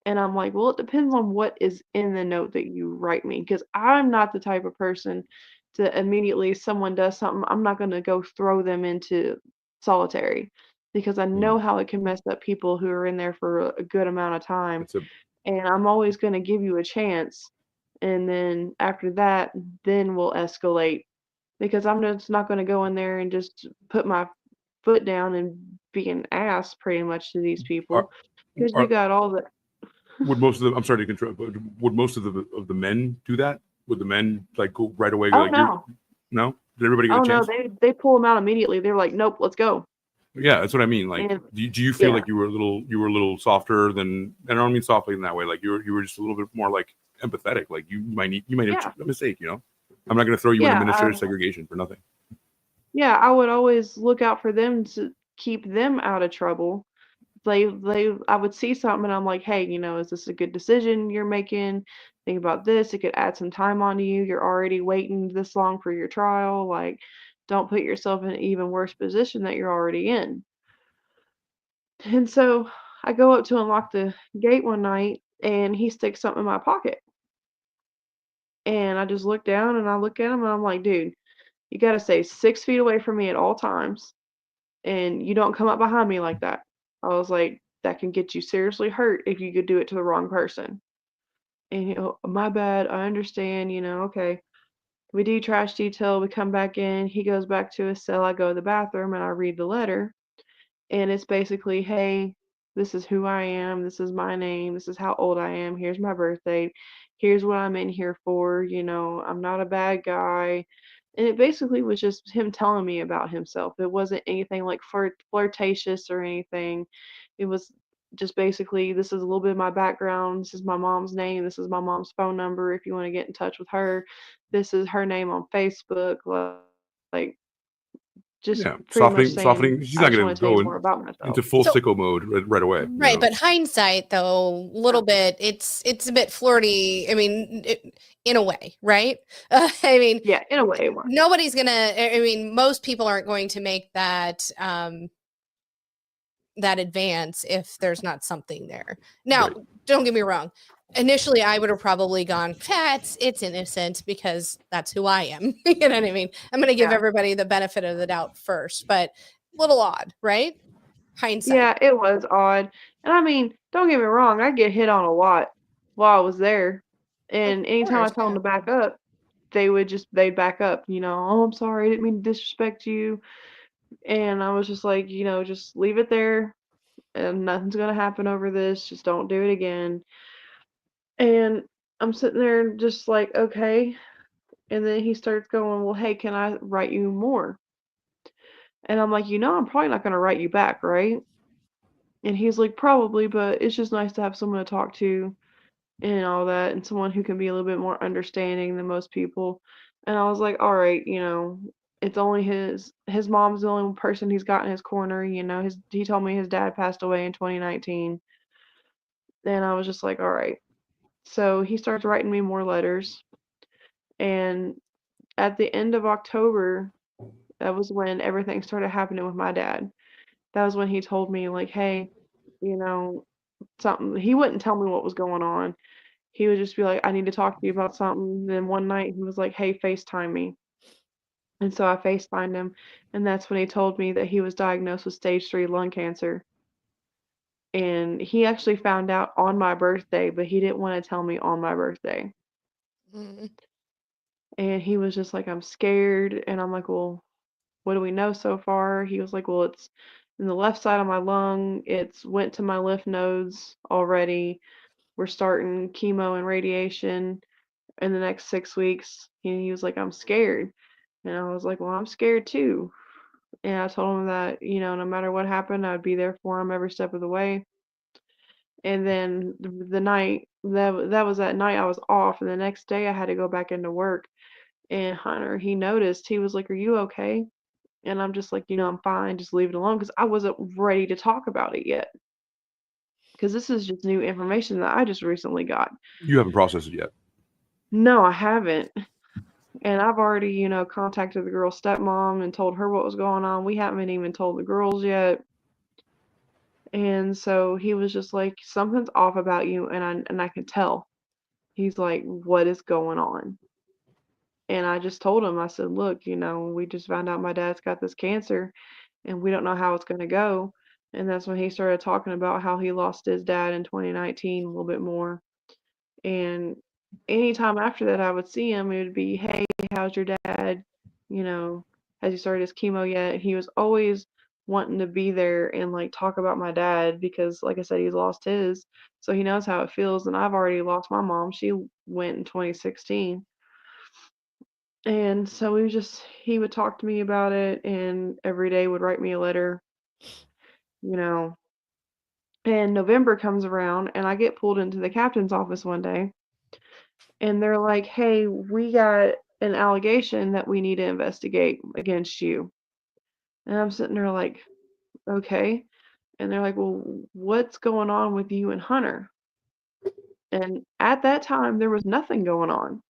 And I'm like, well, it depends on what is in the note that you write me, because I'm not the type of person to immediately, if someone does something, I'm not going to go throw them into solitary because I know how it can mess up people who are in there for a good amount of time. It's a And I'm always going to give you a chance. And then after that, then we'll escalate, because I'm just not going to go in there and just put my foot down and be an ass pretty much to these are, people, because you are, got all the. would most of the I'm sorry to control, but would most of the men do that? Would the men like go right away? Oh Like you're no. no? Did everybody get Oh a no, chance? they pull them out immediately. They're like, nope, let's go. Yeah, that's what I mean. Like, And do you feel yeah, like you were a little softer than? And I don't mean softly in that way. Like you were just a little bit more like empathetic. Like you might have yeah, a mistake. I'm not going to throw you in yeah. administrative segregation for nothing. Yeah, I would always look out for them to keep them out of trouble. I would see something and I'm like, hey, is this a good decision you're making? Think about this. It could add some time onto you. You're already waiting this long for your trial. Like, don't put yourself in an even worse position that you're already in. And so I go up to unlock the gate one night and he sticks something in my pocket. And I just look down and I look at him and I'm like, dude, you got to stay 6 feet away from me at all times. And you don't come up behind me like that. I was like, that can get you seriously hurt if you could do it to the wrong person. And my bad, I understand, okay. We do trash detail, we come back in, he goes back to his cell, I go to the bathroom and I read the letter. And it's basically, hey, this is who I am, this is my name, this is how old I am, here's my birthday, here's what I'm in here for, I'm not a bad guy. And it basically was just him telling me about himself. It wasn't anything like flirtatious or anything. It was just basically, this is a little bit of my background, this is my mom's name, this is my mom's phone number if you want to get in touch with her, this is her name on Facebook, like just Yeah, pretty much saying, softening. She's I not just going want to to tell you go more about myself. into full So sicko mode right away. right, but hindsight though, a little bit, it's a bit flirty. I mean, in a way, right? I mean, Yeah, in a way it was. nobody's gonna. I mean, most people aren't going to make that. that advance if there's not something there. Now, Right. don't get me wrong. Initially, I would have probably gone, it's innocent because that's who I am. You know what I mean? I'm going to give Yeah. everybody the benefit of the doubt first, but little odd, right? Hindsight. Yeah, it was odd. And I mean, don't get me wrong, I get hit on a lot while I was there. And anytime I course, told them yeah. to back up, they'd back up, oh, I'm sorry, I didn't mean to disrespect you. And I was just like, just leave it there and nothing's gonna happen over this. Just don't do it again. And I'm sitting there just like, okay. And then he starts going, well, hey, can I write you more? And I'm like, I'm probably not gonna write you back, right? And he's like, probably, but it's just nice to have someone to talk to and all that, and someone who can be a little bit more understanding than most people. And I was like, all right, it's only his mom's the only person he's got in his corner. He told me his dad passed away in 2019, and I was just like, all right. So he starts writing me more letters, and at the end of October, that was when everything started happening with my dad. That was when he told me like, hey, you know, something. He wouldn't tell me what was going on. He would just be like, I need to talk to you about something. Then one night he was like, hey, FaceTime me. And so I FaceTimed him. And that's when he told me that he was diagnosed with stage 3 lung cancer. And he actually found out on my birthday, but he didn't want to tell me on my birthday. Mm. And he was just like, I'm scared. And I'm like, well, what do we know so far? He was like, well, it's in the left side of my lung. It's went to my lymph nodes already. We're starting chemo and radiation in the next 6 weeks. And he was like, I'm scared. And I was like, well, I'm scared too. And I told him that, no matter what happened, I'd be there for him every step of the way. And then the night that was that night I was off, and the next day I had to go back into work. And Hunter, he noticed. He was like, "Are you okay?" And I'm just like, I'm fine. Just leave it alone because I wasn't ready to talk about it yet. Because this is just new information that I just recently got. You haven't processed it yet. No, I haven't. And I've already, contacted the girl's stepmom and told her what was going on. We haven't even told the girls yet. And so he was just like, something's off about you, and I can tell. He's like, what is going on? And I just told him, I said, look, we just found out my dad's got this cancer and we don't know how it's going to go. And that's when he started talking about how he lost his dad in 2019 a little bit more. And anytime after that I would see him, it would be, hey, how's your dad? Has he started his chemo yet? He was always wanting to be there and like talk about my dad because, like I said, he's lost his. So he knows how it feels. And I've already lost my mom. She went in 2016. And so he would talk to me about it and every day would write me a letter, you know. And November comes around and I get pulled into the captain's office one day and they're like, hey, we got an allegation that we need to investigate against you. And I'm sitting there like, okay. And they're like, well, what's going on with you and Hunter? And at that time, there was nothing going on.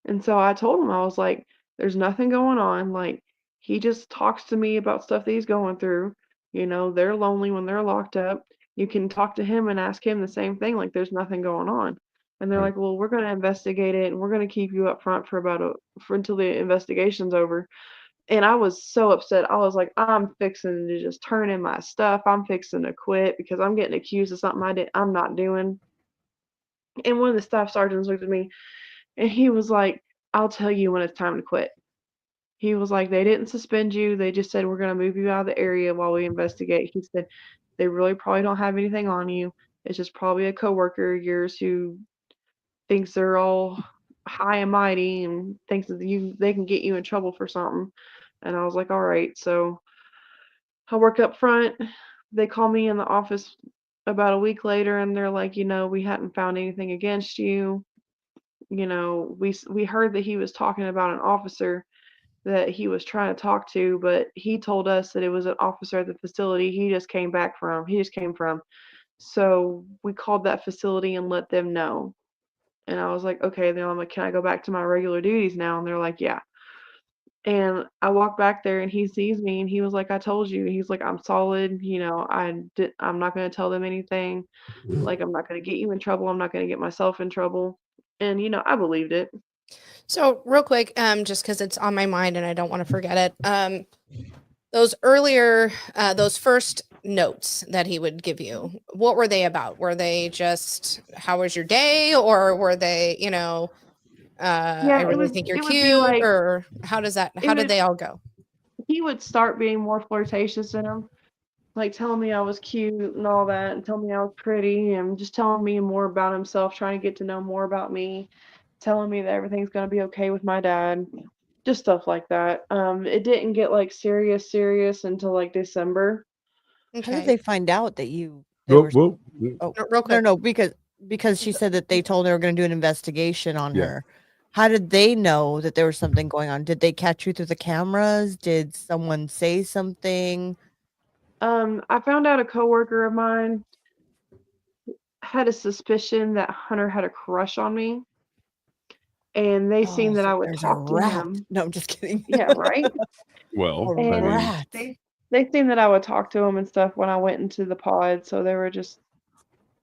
And so I told him, I was like, there's nothing going on. Like, he just talks to me about stuff that he's going through. They're lonely when they're locked up. You can talk to him and ask him the same thing. Like, there's nothing going on. And they're Right. like, well, we're going to investigate it and we're going to keep you up front for until the investigation's over. And I was so upset. I was like, I'm fixing to just turn in my stuff. I'm fixing to quit because I'm getting accused of something I'm not doing. And one of the staff sergeants looked at me and he was like, I'll tell you when it's time to quit. He was like, they didn't suspend you. They just said, we're going to move you out of the area while we investigate. He said, they really probably don't have anything on you. It's just probably a coworker of yours who thinks they're all high and mighty and thinks that they can get you in trouble for something. And I was like, all right. So I work up front. They call me in the office about a week later and they're like, we hadn't found anything against you. We heard that he was talking about an officer that he was trying to talk to, but he told us that it was an officer at the facility he just came from. So we called that facility and let them know. And I was like, okay. Then I'm like, can I go back to my regular duties now? And they're like, yeah. And I walk back there and he sees me and he was like, I told you. He's like, I'm solid, I'm not gonna tell them anything. Like, I'm not gonna get you in trouble. I'm not gonna get myself in trouble. And I believed it. So real quick, just because it's on my mind and I don't want to forget it. Those first notes that he would give you, what were they about? Were they just, how was your day? Or were they, I Yeah, really think you're it would be cute? like Or how it did would they all go? he would start being more flirtatious in them, like telling me I was cute and all that, and telling me I was pretty, and just telling me more about himself, trying to get to know more about me, telling me that everything's gonna be okay with my dad, just stuff like that. It didn't get like serious until like December. How did Okay. they find out that they Well, were well, oh, Real quick. no, because she said that they told her they were gonna do an investigation on Yeah. her. How did they know that there was something going on? Did they catch you through the cameras? Did someone say something? I found out a coworker of mine had a suspicion that Hunter had a crush on me, and they seen Oh, that so I would there's a talk to rat. him. No, I'm just kidding. Yeah, right? well, A I mean, And rat. they seen that I would talk to him and stuff when I went into the pod, so they were just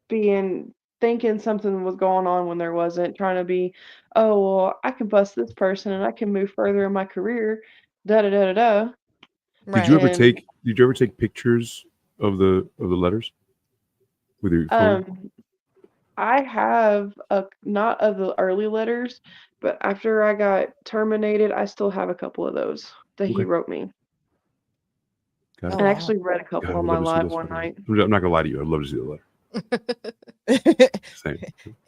thinking something was going on when there wasn't, trying to be, oh well, I can bust this person and I can move further in my career, da da da da da. Right. And did you ever take pictures of the letters with your phone? I have not of the early letters, but after I got terminated, I still have a couple of those that he Okay. wrote me. Got it. Oh I wow. actually read a God, couple I on would my love to see live those one photos. night. I'm not gonna lie to you. I'd love to see the letter. Same.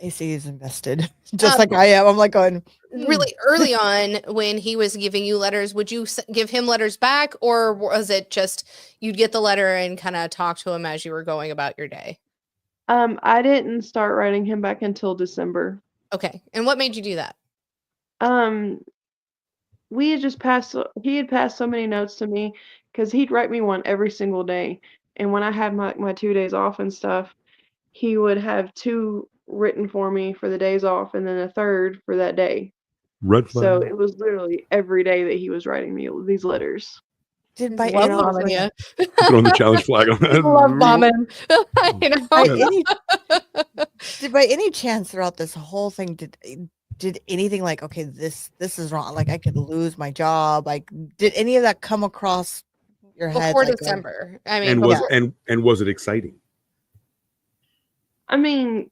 AC is invested, just Um, like I am. I'm like going really early on when he was giving you letters, would you give him letters back, or was it just you'd get the letter and kind of talk to him as you were going about your day? I didn't start writing him back until December. Okay. And what made you do that? Um, we had just passed, he had passed so many notes to me because he'd write me one every single day. And when I had my 2 days off and stuff, he would have two written for me for the days off and then a third for that day. Red So flag. it was literally every day that he was writing me these letters. did by Love any bombing you. Throwing the challenge flag on that. Love bombing. by Yeah. any did by any chance throughout this whole thing did anything like, okay, this is wrong, like I could lose my job, like did any of that come across your head Before like December. I mean, And was before, and was it exciting? I mean,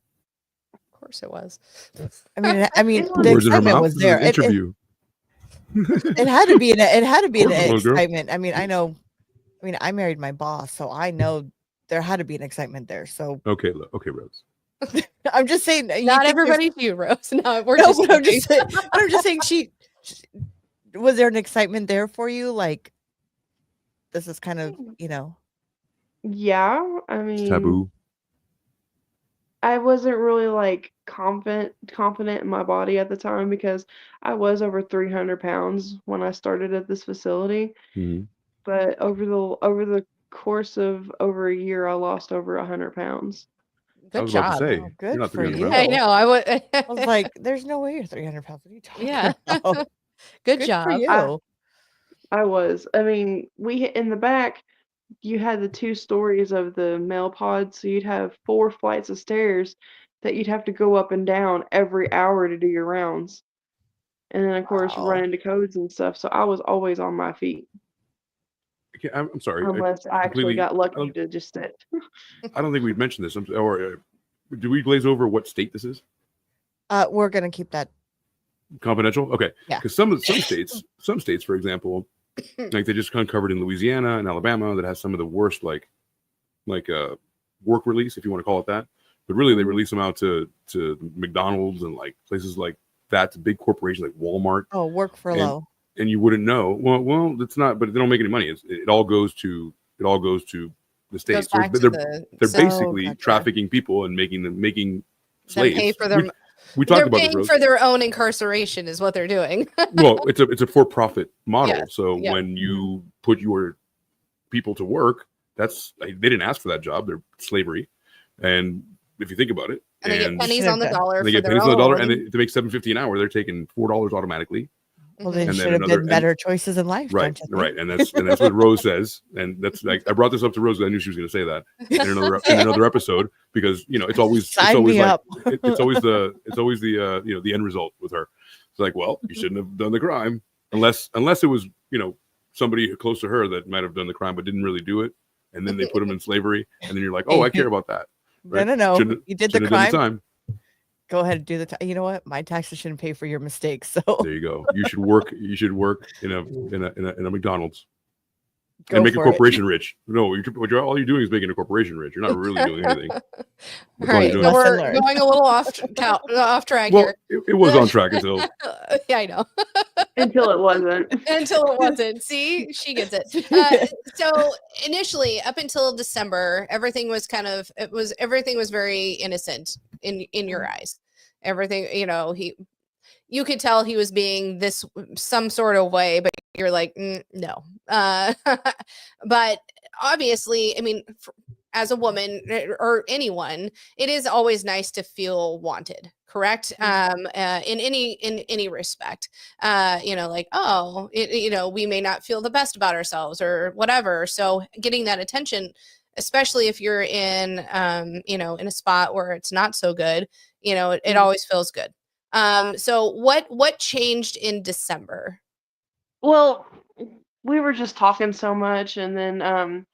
of course it was. I mean It the was- Words in her excitement mouth. was This is there. an interview. It had to be an Of course it was, girl. excitement. I mean, I married my boss, so I know there had to be an excitement there. So Okay, okay, Rose. I'm just saying, you Not think there's- everybody's you, Rose. No, we're No, just but I'm joking. just saying, I'm just saying was there an excitement there for you? Like this is kind of, yeah, I It's mean, taboo. I wasn't really like confident in my body at the time because I was over 300 pounds when I started at this facility. Mhm. But over the course of over a year, I lost over 100 pounds. I Good was about to job. say, Oh, you're good not for 300 you. pounds. I know. I would. I was like, there's no way you're 300 pounds. What are you talking Yeah. about? Good Good job. for you. I was. I mean, in the back, you had the two stories of the mail pod, so you'd have 4 flights of stairs that you'd have to go up and down every hour to do your rounds. And then, of course, Wow. run into codes and stuff. So I was always on my feet, Okay, I'm sorry. unless I actually got lucky to just sit. I don't think we've mentioned this. Do we glaze over what state this is? We're gonna keep that. Confidential? Okay. Yeah. Because some states, for example, like they just uncovered in Louisiana and Alabama that has some of the worst like work release, if you want to call it that. But really they release them out to McDonald's and like places like that, to big corporations like Walmart. Oh, work for low. And you wouldn't know. Well, it's not, but they don't make any money. It all goes to the states. Goes back to They're the- basically gotcha. trafficking people and making Them slaves. pay for their. We talked They're about this, paying Rose. for their own incarceration, is what they're doing. Well, it's a for-profit model. Yes, So yeah. when you put your people to work, they didn't ask for that job. They're slavery. And if you think about it, And they get pennies Yeah. on the dollar. and they for get their pennies on the dollar, own. and to make $7.50 an hour, they're taking $4 automatically. Well, there And then should have another- been better choices in life, Right, don't you think? right, and that's what Rose says, and that's like I brought this up to Rose. 'Cause I knew she was going to say that in another episode because it's always Sign me like up. it's always the the end result with her. It's like, well, you shouldn't have done the crime unless it was somebody close to her that might have done the crime but didn't really do it, and then they put him in slavery, and then you're like, oh, I care about that. Right? No. Shouldn't- You did the shouldn't have done crime. time. Go ahead and do the time. You know what? My taxes shouldn't pay for your mistakes. So There you go. You should work. You should work in a McDonald's. go And make a for it. corporation rich. No, all you're doing is making a corporation rich. You're not really doing anything. All That's all right, you're so doing. Lesson we're learned. going a little off track Well, here. it was on track until Yeah, I know. Until it wasn't. Until it wasn't. See, she gets it. So initially, up until December, everything was very innocent in your eyes. Everything, you could tell he was being this some sort of way, but you're like, no. But obviously, I mean, as a woman or anyone, it is always nice to feel wanted. Correct. In any respect, like, oh, we may not feel the best about ourselves or whatever. So getting that attention, especially if you're in in a spot where it's not so good, it always feels good. So what changed in December? Well, we were just talking so much, and then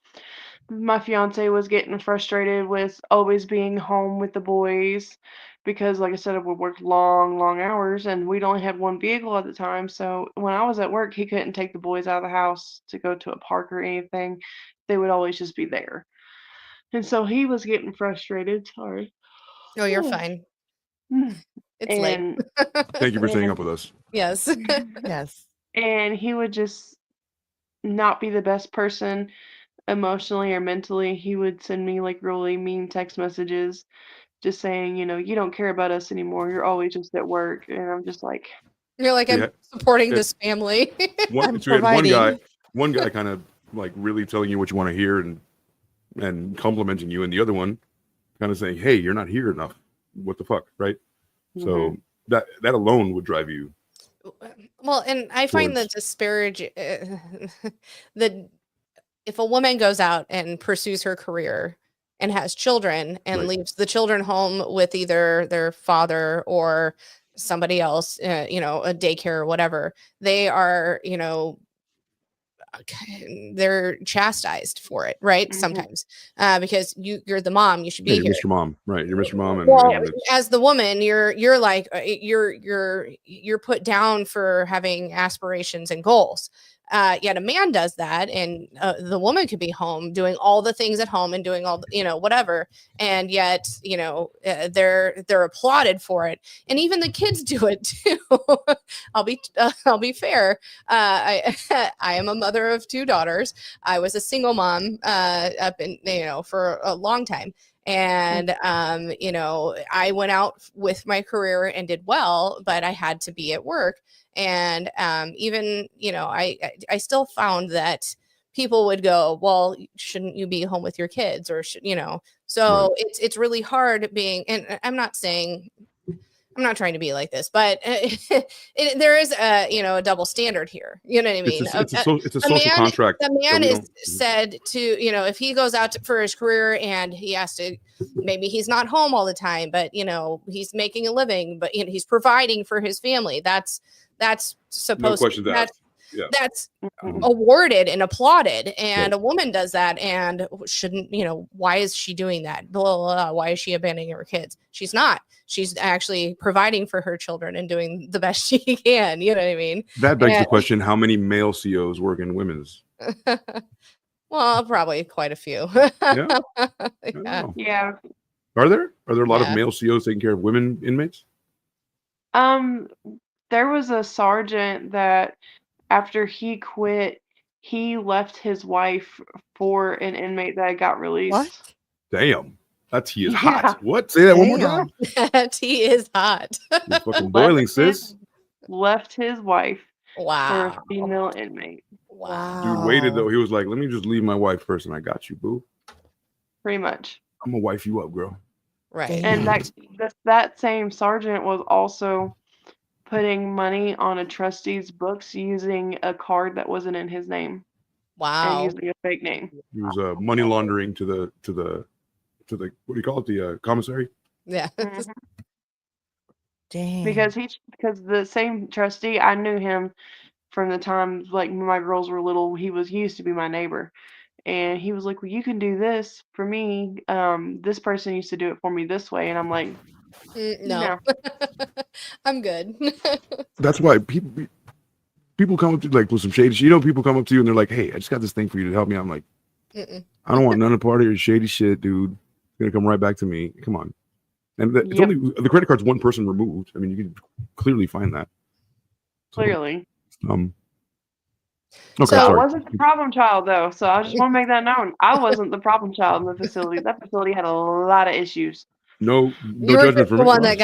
my fiance was getting frustrated with always being home with the boys because, like I said, we worked long, long hours, and we'd only had one vehicle at the time. So when I was at work, he couldn't take the boys out of the house to go to a park or anything. They would always just be there. And so he was getting frustrated. Sorry. Oh, you're fine. It's late. And thank you for staying up with us. Yes. Yes. and he would just not be the best person emotionally or mentally. He would send me like really mean text messages just saying, you don't care about us anymore. You're always just at work. And I'm just like, You're like, I'm Yeah. supporting Yeah. this family. I'm So we had one providing. guy kind of like really telling you what you want to hear and complimenting you, and the other one kind of saying, hey, you're not here enough. What the fuck, right? So that alone would drive you. Well, and I find that disparage the if a woman goes out and pursues her career and has children and Right. leaves the children home with either their father or somebody else, a daycare or whatever, they are, they're chastised for it, right? Mhm. Sometimes, because you're the mom, you should be You're here. Mr. Mom, right? You're Mr. Mom, and Well, it's- as the woman, you're like you're put down for having aspirations and goals. Yet a man does that, and the woman could be home doing all the things at home and doing all whatever, and yet they're applauded for it, and even the kids do it too. I'll be fair. I I am a mother of 2 daughters. I was a single mom up in for a long time. And I went out with my career and did well, but I had to be at work. And even I still found that people would go, well, shouldn't you be home with your kids, or so Right. it's really hard being, and I'm not trying to be like this, but there is a double standard here. You know what I mean? it's a social contract. The man that we is don't- said to, if he goes out for his career and he has to, maybe he's not home all the time, but he's making a living, but he's providing for his family. That's no supposed questions to, asked. Yeah. that's Mhm. awarded and applauded, and Right. a woman does that and shouldn't, why is she doing that? Blah, blah, blah. Why is she abandoning her kids? She's not. She's actually providing for her children and doing the best she can. You know what I mean? That begs the And- question: how many male COs work in women's? Well, probably quite a few. Yeah. I don't Yeah. know. Yeah. Are there a lot of Yeah. male COs taking care of women inmates? There was a sergeant that after he quit, he left his wife for an inmate that got released. What? Damn, he is Yeah. hot. What? Say that one more time. That he is hot. You're fucking boiling, sis. Left his wife for a Wow. female inmate, Wow. Dude waited though. He was like, "Let me just leave my wife first, and I got you, boo. pretty much. I'm gonna wife you up, girl." Right. Damn. And that same sergeant was also putting money on a trustee's books using a card that wasn't in his name and Wow. using a fake name. He was money laundering to the what do you call it, the commissary. Yeah. Mhm. Dang. Because the same trustee, I knew him from the time like my girls were little. He used to be my neighbor, and he was like, "Well, you can do this for me. This person used to do it for me this way," and I'm like, No. I'm good. That's why people come up to like with some shady shit. People come up to you and they're like, "Hey, I just got this thing for you to help me." I'm like, Mm-mm. I don't want none of part of your shady shit, dude. It's gonna come right back to me. Come on. And it's Yep. only the credit card's one person removed. I mean, you can clearly find that. So, Clearly. Okay, So- I sorry. wasn't the problem child though, so I just want to make that known. I wasn't the problem child in the facility. That facility had a lot of issues. No You were judgment just from the me. one that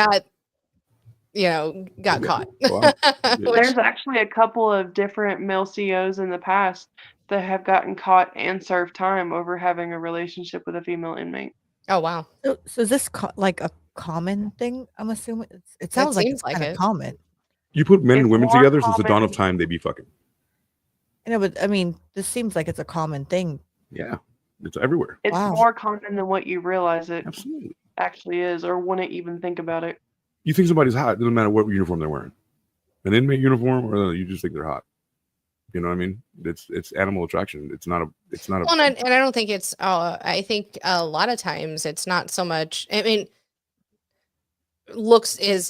got caught. Wow. Which- There's actually a couple of different male CEOs in the past that have gotten caught and served time over having a relationship with a female inmate. oh wow. So is this like a common thing? I'm assuming it sounds like seems it's like kind of it. common. You put men and It's women more together since the dawn of common- time, they be fucking. You know, but I mean, this seems like it's a common thing. Yeah, it's everywhere. It's Wow. more common than what you realize it Absolutely. actually is, or wouldn't even think about it. You think somebody's hot, doesn't matter what uniform they're wearing. An inmate uniform, or you just think they're hot. You know what I mean? It's animal attraction. It's not a. Well, and I don't think it's. I think a lot of times it's not so much. I mean, looks is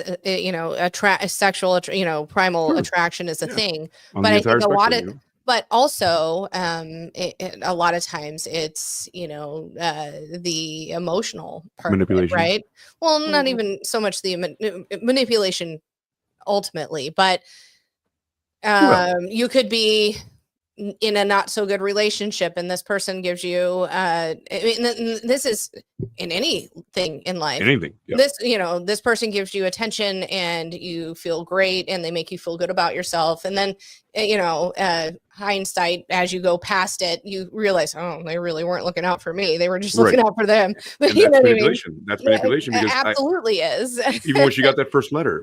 sexual. Primal Sure. attraction is a Yeah. thing. on but the I entire think a lot spectrum, But also, a lot of times it's the emotional part of it, Manipulation. right? Well, not Mhm. even so much the manipulation ultimately, but Well. you could be in a not so good relationship and this person gives you I mean, this is in anything in life. anything. Yeah. This person gives you attention and you feel great and they make you feel good about yourself, and then hindsight, as you go past it, you realize, oh, they really weren't looking out for me, they were just looking Right. out for them. And You that's know what I mean? manipulation. That's manipulation It because absolutely is. even when she got that first letter,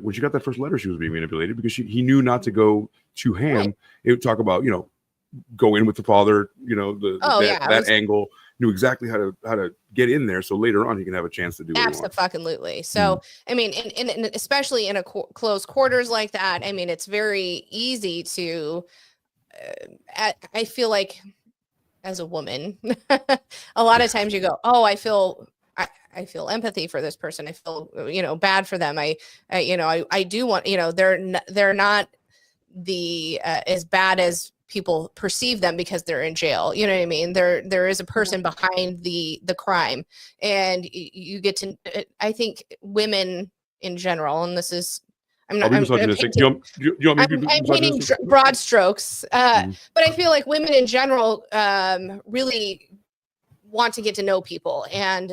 she was being manipulated because he knew not to go too ham. Right. It would talk about go in with the father, that angle, knew exactly how to get in there so later on he can have a chance to do what he wants. Absolutely. So I mean, in especially in a close quarters like that, I mean, it's very easy to I feel like as a woman a lot of times you go, oh, I feel empathy for this person, I feel bad for them, I do want, they're not the as bad as people perceive them because they're in jail. You know what I mean? There is a person behind the crime, and you get to. I think women in general, and this is I'm misogynistic. Do you want me to be I'm painting misogynistic? broad strokes, but I feel like women in general really want to get to know people and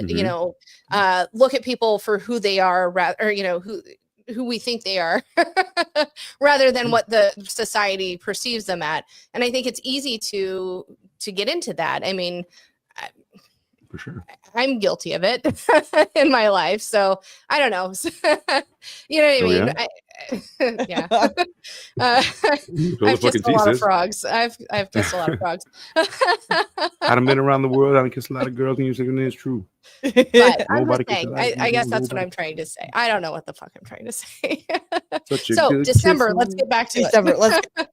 look at people for who they are, who we think they are rather than what the society perceives them at. And I think it's easy to get into that. I mean, For sure. I'm guilty of it in my life. So I don't know. You know what I mean? Yeah? I've kissed a lot of frogs. I've kissed a lot of frogs. I've been around the world. I've kissed a lot of girls, and you're saying it's true. But I'm Nobody just can saying, say I guess that's what nobody I'm trying to say. I don't know what the fuck I'm trying to say. Such a So good December, kiss let's on- get back to December. Let's get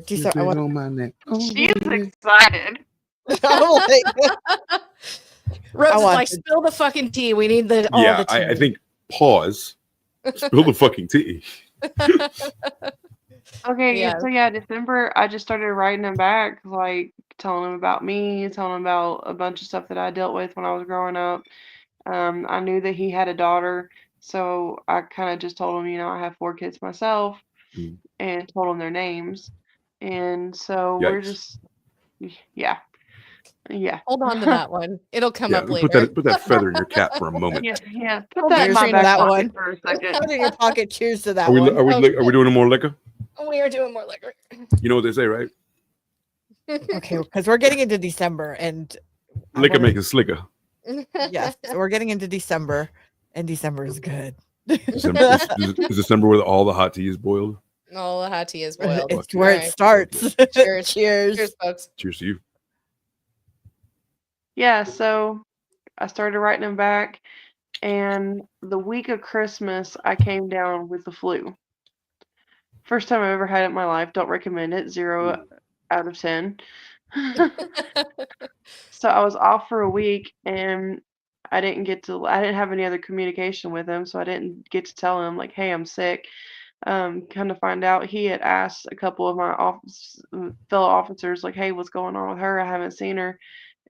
kiss December. I want on my neck. Oh, She's baby. excited. I'm like, Rose is want like, to- spill the fucking tea. We need all Yeah, the tea. I think pause. Spill the fucking tea. Okay, Yeah. so yeah, December, I just started writing him back, like telling him about me, telling him about a bunch of stuff that I dealt with when I was growing up. I knew that he had a daughter, so I kind of just told him, I have 4 kids myself, Mm. and told him their names. And so we're Yikes. just, yeah. Hold on to that one. It'll come Yeah, up later. put that feather in your cap for a moment. Yeah. Put Oh, that in cheers my to back that pocket one. for a Put second. it in your pocket. Cheers to that Are we one. are we doing more liquor? We are doing more liquor. You know what they say, right? Okay, because we're getting into December, and I Liquor wanna- make it slicker. yes, so we're getting into December, and December is good. Is December where all the hot tea is boiled? All the hot tea is boiled. It's Lucky. where All it right. starts. Cheers. Cheers. Cheers, folks. Cheers to you. Yeah, so I started writing him back, and the week of Christmas, I came down with the flu. First time I've ever had it in my life. Don't recommend it. 0 out of 10. So I was off for a week, and I didn't have any other communication with him, so I didn't get to tell him, like, hey, I'm sick. Kind of find out he had asked a couple of my fellow officers, like, hey, what's going on with her? I haven't seen her.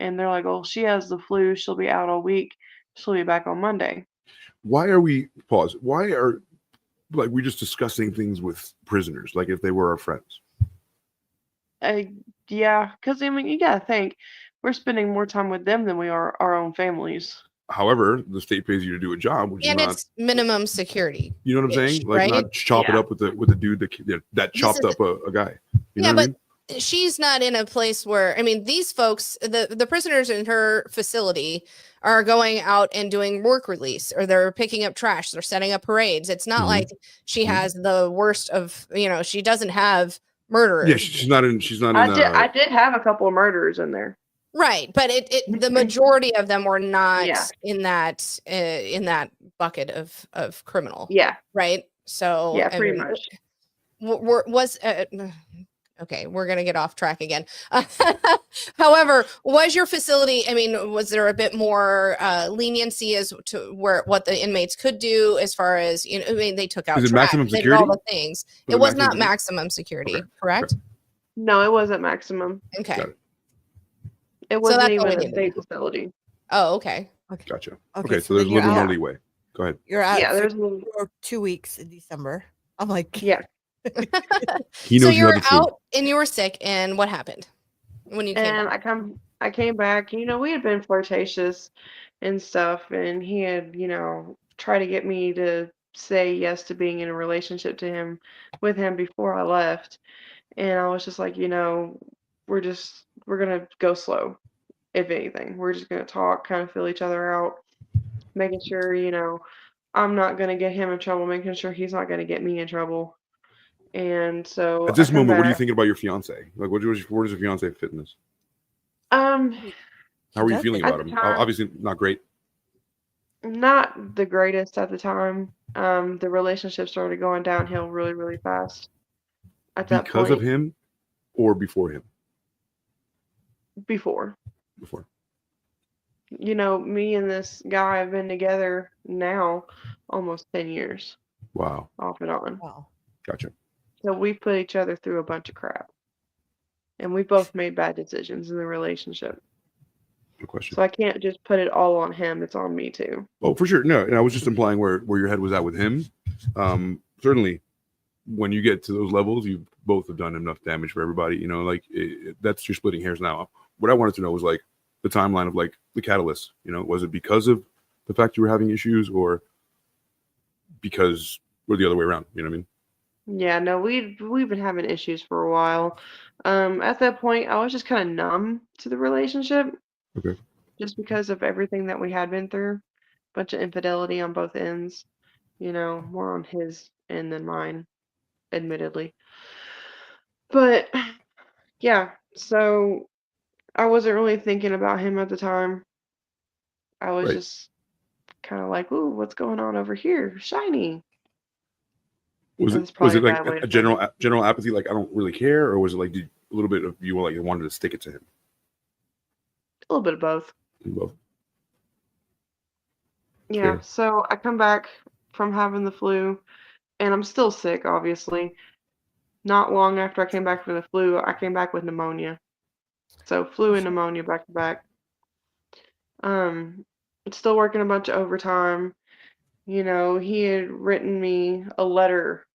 And they're like, oh, she has the flu. She'll be out all week. She'll be back on Monday. Why are we we just discussing things with prisoners, like if they were our friends? Yeah, because I mean, you gotta think we're spending more time with them than we are our own families. However, the state pays you to do a job, which And is not, it's minimum security. you know what I'm saying? Like, right? not chop it Yeah. up with the dude that chopped up a guy. You know Yeah, what I but mean? she's not in a place where, I mean, these folks, the prisoners in her facility are going out and doing work release, or they're picking up trash, they're setting up parades. It's not Mhm. like she Mhm. has the worst of, she doesn't have murderers. Yeah, she's not in. I did have a couple of murderers in there. Right, but the majority of them were not Yeah. in that bucket of criminal. Yeah, Right. So yeah, I pretty mean, much. Okay, we're gonna get off track again. However, was your facility? I mean, was there a bit more leniency as to what the inmates could do as far as I mean, they took out Is it trash, maximum they did all security? the things. Was It it was not maximum maximum security, Okay, correct? No, it wasn't maximum. Okay. Got it. It wasn't that's all we even a needed. state facility. Oh, okay. Gotcha. Okay, Okay, so there's a then little bit you're more out. leeway. Go ahead. You're out Yeah, there's for 2 weeks in December. I'm like, yeah. He So knows you you're have the flu. out and you were sick, and what happened when you came And back? I came back, we had been flirtatious and stuff, and he had, tried to get me to say yes to being in a relationship with him before I left. And I was just like, we're gonna go slow, if anything. We're just gonna talk, kind of feel each other out, making sure, I'm not gonna get him in trouble, making sure he's not gonna get me in trouble. And so At this I come moment, what are you back. thinking about your fiance? Like, where does your fiance fit in this? Um, How are you does feeling at about the him? time- Obviously, not great. not the greatest at the time. The relationship started going downhill really, really fast at that Because point. of him, or before him? Before. Before. Me and this guy have been together now almost 10 years, Wow. off and on. wow. Gotcha. So we've put each other through a bunch of crap. And we both made bad decisions in the relationship. Good question. So I can't just put it all on him. It's on me too. Oh, for sure. No, and I was just implying where your head was at with him. Certainly, when you get to those levels, you both have done enough damage for everybody. That's you're splitting hairs now. What I wanted to know was like the timeline of like the catalyst. Was it because of the fact you were having issues, or because we're the other way around? You know what I mean? Yeah, no, we've been having issues for a while. At that point, I was just kind of numb to the relationship. Okay. Just because of everything that we had been through. Bunch of infidelity on both ends. More on his end than mine, admittedly. But yeah, so I wasn't really thinking about him at the time. I was Right. just kind of like, ooh, what's going on over here? Shiny. Was That's it probably a like bad way a of saying it. general apathy, like I don't really care, or was it like a little bit of you wanted to stick it to him? A little bit of both. Both. Yeah, Fair. so I come back from having the flu, and I'm still sick, obviously. Not long after I came back from the flu, I came back with pneumonia. So flu and pneumonia back to back. Still working a bunch of overtime. He had written me a letter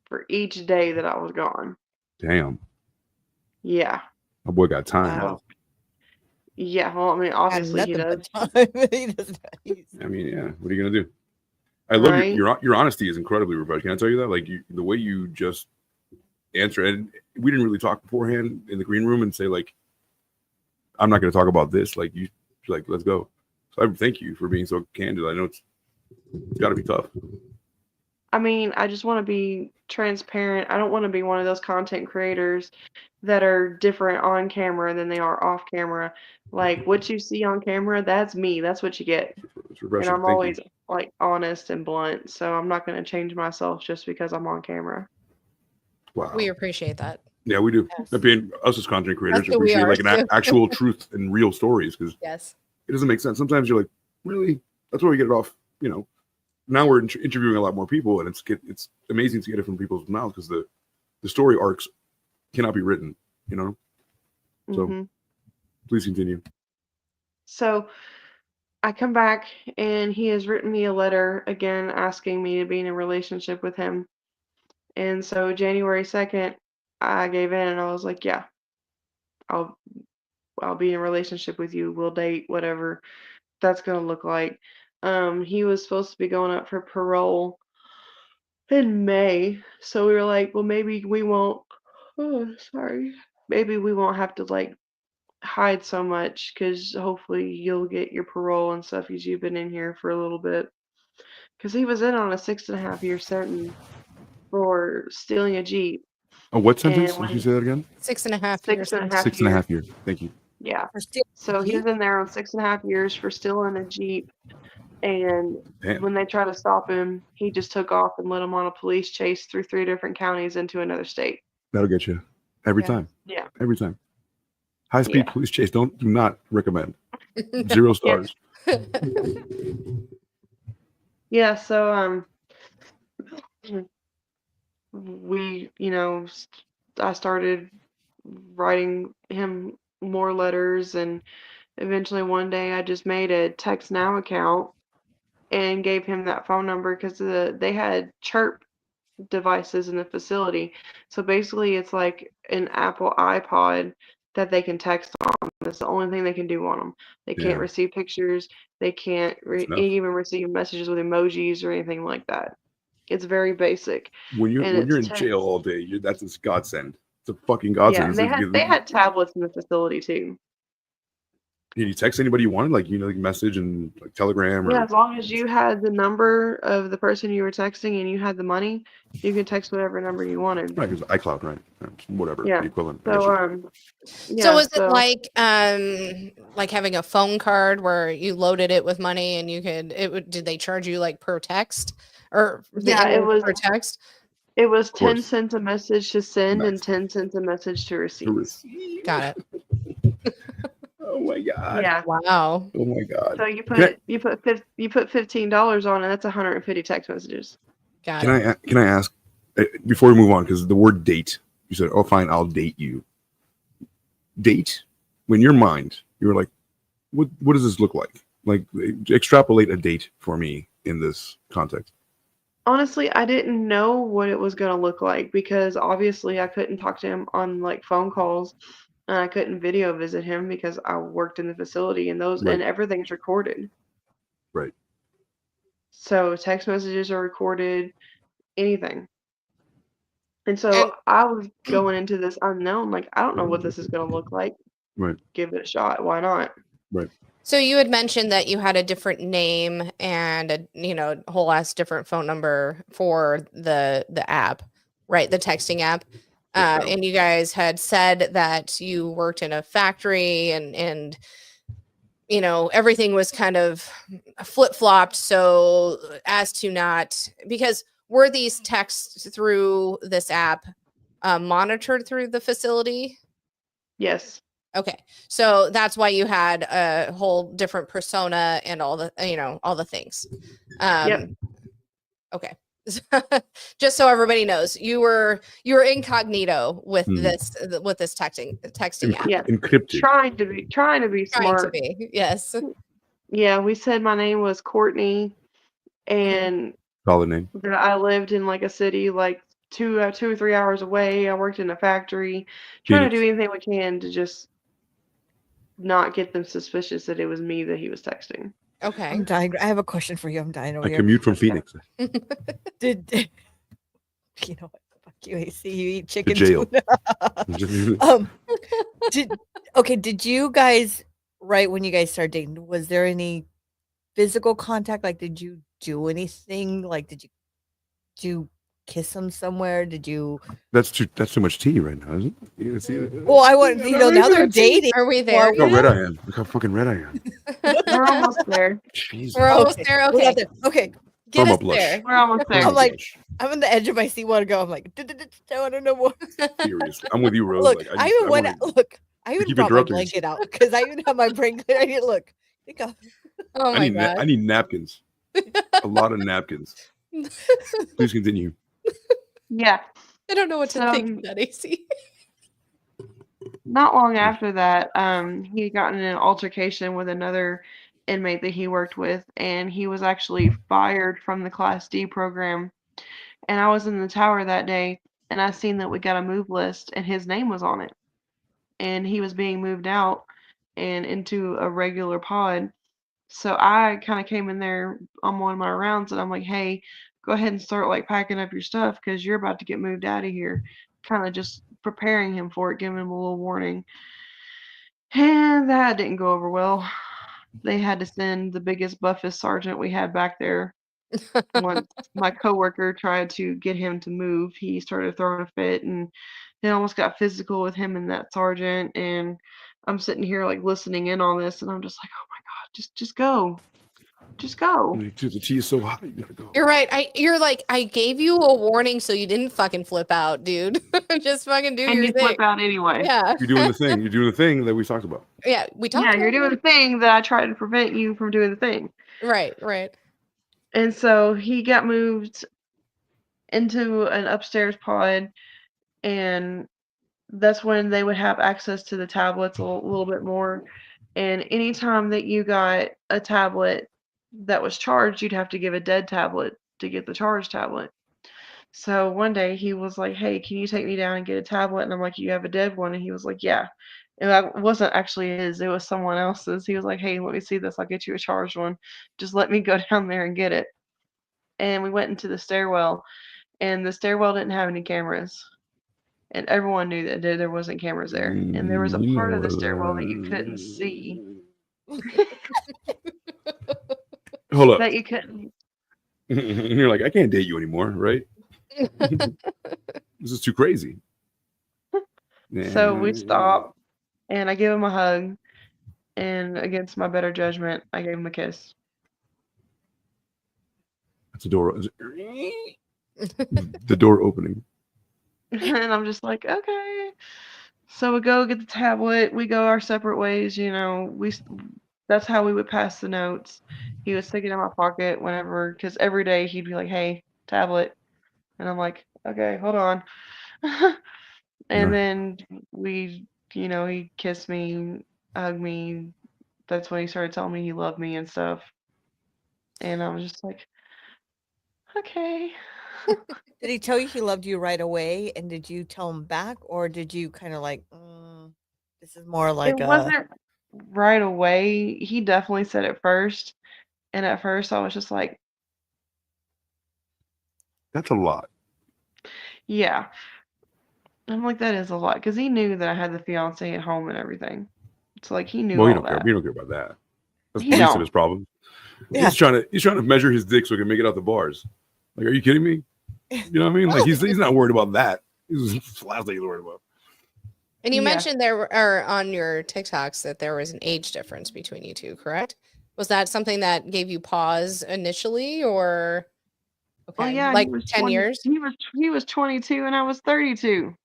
for each day that I was gone. Damn, Yeah. my boy got time. Wow. Yeah, well, I mean, Got obviously he nothing does. but time. He doesn't- he's- I mean, yeah. What are you gonna do? I love Right. your honesty is incredibly robust. Can I tell you that? Like the way you just answer, and we didn't really talk beforehand in the green room and say like, I'm not going to talk about this. Like you're like, let's go. So I thank you for being so candid. I know it's got to be tough. I mean, I just want to be transparent. I don't want to be one of those content creators that are different on camera than they are off camera. Like what you see on camera, that's me. That's what you get. It's And refreshing. I'm Thank you. always like honest and blunt. So I'm not going to change myself just because I'm on camera. Wow. We appreciate that. Yeah, we do. Yes. I mean, us as content creators That's who we appreciate are, like an too. actual truth and real stories because Yes. it doesn't make sense. Sometimes you're like, really? That's where we get it off. You know, now we're interviewing a lot more people, and it's amazing to get it from people's mouths because the story arcs cannot be written. You know, so Mhm. please continue. So I come back and he has written me a letter again asking me to be in a relationship with him. And so January 2nd, I gave in and I was like, yeah, I'll I'll be in a relationship with you. We'll date, whatever that's going to look like. He was supposed to be going up for parole in May. So we were like, well, maybe we won't, oh, sorry. Maybe we won't have to like hide so much because hopefully you'll get your parole and stuff because you've been in here for a little bit. Because he was in on a 6.5 year sentence for stealing a Jeep. Oh, what sentence? And Did you when say that again? 6.5 years. 6.5 6 and a years. half years. Thank you. Yeah. For stealing So a he was Jeep? in there on 6.5 years for stealing a Jeep. And Damn. when they tried to stop him, he just took off and led him on a police chase through 3 different counties into another state. That'll get you every Yeah. time. Yeah. Every time. High speed Yeah. police chase. Do not recommend. 0 stars. Yeah. So we, I started writing him more letters, and eventually one day I just made a Text Now account and gave him that phone number because they had chirp devices in the facility. So basically, it's like an Apple iPod that they can text on. That's the only thing they can do on them. They can't Yeah. receive pictures. They can't enough. even receive messages with emojis or anything like that. It's very basic. When you're And when you're it's in text. jail all day, that's a godsend. It's a fucking Yeah, godsend. and they had tablets in the facility too. Did you text anybody you wanted, like like message and like Telegram or? Yeah, as long as you had the number of the person you were texting and you had the money, you could text whatever number you wanted. Right, because iCloud, right? Whatever, Yeah. the equivalent. So yeah. So was it like having a phone card where you loaded it with money and you could did they charge you like per text or Yeah, it was per text? it was 10 course. cents a message to send and Nice. 10 cents a message to receive. Got it. Oh my god. Yeah. Wow. Oh my god. So you put $15 on it, that's 150 text messages. Got Can it. I ask before we move on, because the word date, you said, oh fine, I'll date you. Date, when your mind, you were like, what does this look like? Like, extrapolate a date for me in this context. Honestly, I didn't know what it was going to look like because obviously I couldn't talk to him on like phone calls and I couldn't video visit him because I worked in the facility and Right. and everything's recorded. Right. So text messages are recorded, anything. And so And I was going into this unknown, like I don't know what this is going to look like. Right. Give it a shot. Why not? Right. so you had mentioned that you had a different name and a whole ass different phone number for the app, right? The texting app. Yes, ma'am. And you guys had said that you worked in a factory and everything was kind of flip-flopped so as to not, because were these texts through this app monitored through the facility? Yes. Okay, so that's why you had a whole different persona and all the things. Yep. Okay. Just so everybody knows, you were incognito with Mhm. this texting app. Yeah. Encrypted. Trying to be Trying to smart. be, yes. Yeah, we said my name was Courtney and Solid name. that I lived in like a city like 2 or 3 hours away. I worked in a factory, trying to do anything we can to just not get them suspicious that it was me that he was texting. Okay. I'm dying. I have a question for you. I'm dying over I here. commute from Phoenix Did you know what? Fuck you, AC. You eat to chicken jail. tuna. Did you guys, right when you guys started dating, was there any physical contact? Like, did you do anything? Like, did you you kiss him somewhere? Did you? That's too much tea right now, isn't it? You see it? Well, I want now they're dating. Are we there? Look how red I am. Look how fucking red I am. We're almost there. Jesus. We're almost Okay, there. we're not Okay, there. Okay, get Irma us blush. there. We're almost there. I'm like, I'm on the edge of my seat. Want to go? I'm like, I want to know more. Seriously, I'm with you, Rose. Look, Like, I even went. Look, I even keep brought my interrupting us. blanket out because I even have my brain clear. I didn't look. Think of. Oh my god. I need napkins. A lot of napkins. Please continue. Yeah. I don't know what to So- think of that, AC. Not long after that, he had gotten in an altercation with another inmate that he worked with, and he was actually fired from the Class D program. And I was in the tower that day, and I seen that we got a move list, and his name was on it. And he was being moved out and into a regular pod. So I kind of came in there on one of my rounds, and I'm like, hey, go ahead and start like packing up your stuff because you're about to get moved out of here. Kind of just preparing him for it, giving him a little warning. And that didn't go over well. They had to send the biggest, buffest sergeant we had back there. Once my coworker tried to get him to move, he started throwing a fit, and it almost got physical with him and that sergeant. And I'm sitting here like listening in on this, and I'm just like, oh my god, just go. Just go. The tea is so hot. You gotta go. You're right. You're like, I gave you a warning so you didn't fucking flip out, dude. Just fucking do And your you thing. flip out anyway. Yeah. You're doing the thing. You're doing the thing that we talked about. Yeah. We talked Yeah, about you're doing the thing that I tried to prevent you from doing the thing. Right, right. And so he got moved into an upstairs pod, and that's when they would have access to the tablets a little bit more. And anytime that you got a tablet that was charged, you'd have to give a dead tablet to get the charged tablet. So one day he was like, hey, can you take me down and get a tablet? And I'm like, you have a dead one? And he was like, yeah. And that wasn't actually his, it was someone else's. He was like, hey, let me see this. I'll get you a charged one. Just let me go down there and get it. And we went into the stairwell, and the stairwell didn't have any cameras. And everyone knew that there wasn't cameras there. And there was a part of the stairwell that you couldn't see. Hold up. That you couldn't. And you're like, I can't date you anymore, right? This is too crazy. So we stopped, and I gave him a hug, and against my better judgment, I gave him a kiss. That's the door. The door opening. And I'm just like, okay. So we go get the tablet. We go our separate ways. You know, that's how we would pass the notes. He would stick it in my pocket whenever, because every day he'd be like, hey, tablet. And I'm like, okay, hold on. And then he kissed me, hugged me. That's when he started telling me he loved me and stuff. And I was just like, okay. Did he tell you he loved you right away? And did you tell him back, or did you kind of like, this is more like It wasn't right away. He definitely said it first. And at first I was just like, That's a lot. yeah. I'm like, that is a lot. Because he knew that I had the fiance at home and everything. So like he knew Well, all you don't that. care. You don't care about that. That's He the least of don't. his problem. Yeah. He's trying to measure his dick so he can make it out the bars. Like, are you kidding me? You know what I mean? Like he's not worried about that. He's the last thing he's worried about. And you Yeah. mentioned there were on your TikToks that there was an age difference between you two, correct? Was that something that gave you pause initially, or Well, yeah, like he was 10 20 years? He was 22 and I was 32.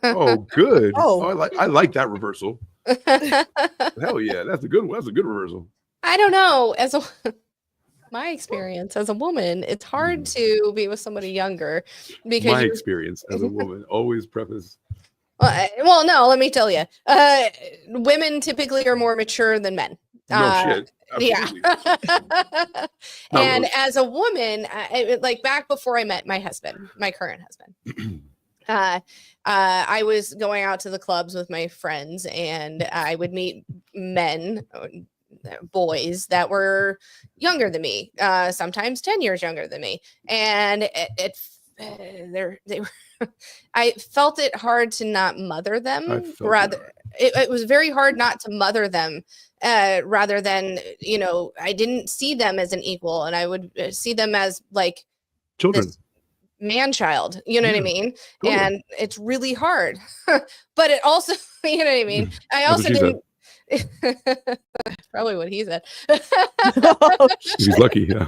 Oh, good. Oh. I like that reversal. Hell yeah, that's a good one. That's a good reversal. I don't know. My experience as a woman, it's hard to be with somebody younger because My experience as a woman always preface. well, no, let me tell you, women typically are more mature than men. No shit. Absolutely. Yeah. And Rose. as a woman, like back before I met my husband, my current husband, I was going out to the clubs with my friends, and I would meet men, boys that were younger than me, sometimes 10 years younger than me. And they were, I felt it hard to not mother them. It was very hard not to mother them, rather than, I didn't see them as an equal, and I would see them as like Children. man-child, you know what I Yeah, mean? totally. And it's really hard. But it also, you know what I mean? I That's what also she said. didn't probably what he said. Oh, If he's lucky, yeah.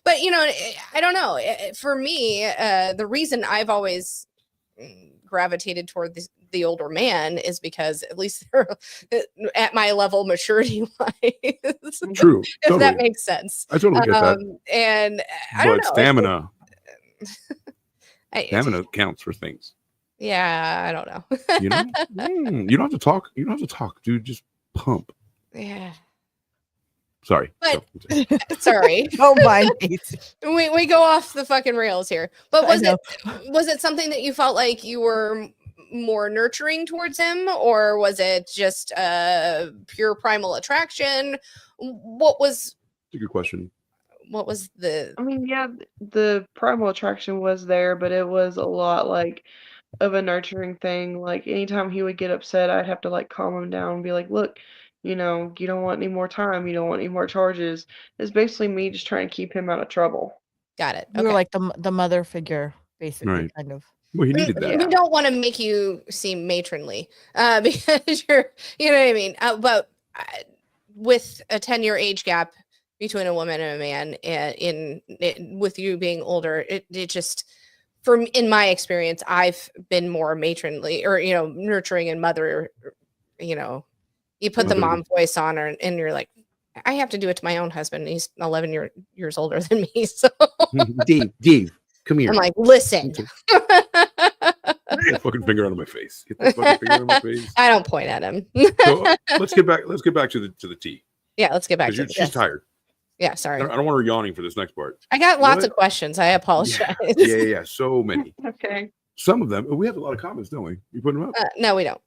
But you know, I don't know. For me, the reason I've always gravitated toward the older man is because at least they're at my level maturity wise. True. If Totally. that makes sense. I totally get that. And I don't But know. stamina I, counts for things. yeah, I don't know. You know? You don't have to talk. You don't have to talk, dude. Just pump. Yeah. Sorry. But- Go. Sorry. don't mind me. We go off the fucking rails here. But I know. was it something that you felt like you were more nurturing towards him, or was it just pure primal attraction? What was That's a good question. the I mean, yeah, the primal attraction was there, but it was a lot like of a nurturing thing. Like anytime he would get upset, I'd have to like calm him down and be like, look, you know, you don't want any more time, you don't want any more charges. It's basically me just trying to keep him out of trouble. got it? You were like the mother figure, basically, Right. kind of. Well, he needed that. We don't want to make you seem matronly, because you know what I mean. But with a 10-year age gap between a woman and a man, with you being older, it just, in my experience, I've been more matronly, or nurturing and mother. You put the mom voice on her, and you're like, I have to do it to my own husband. He's 11 years older than me, so Dave, come here. I'm like, listen. Get that fucking finger out of my face. Get that fucking finger out of my face. I don't point at him. So let's get back to the tea. Yeah, let's get back to She's tired. Yeah, I sorry. don't want her yawning for this next part. I got lots What? of questions. I apologize. Yeah. So many. Okay. Some of them. We have a lot of comments, don't we? You put them up? No, we don't.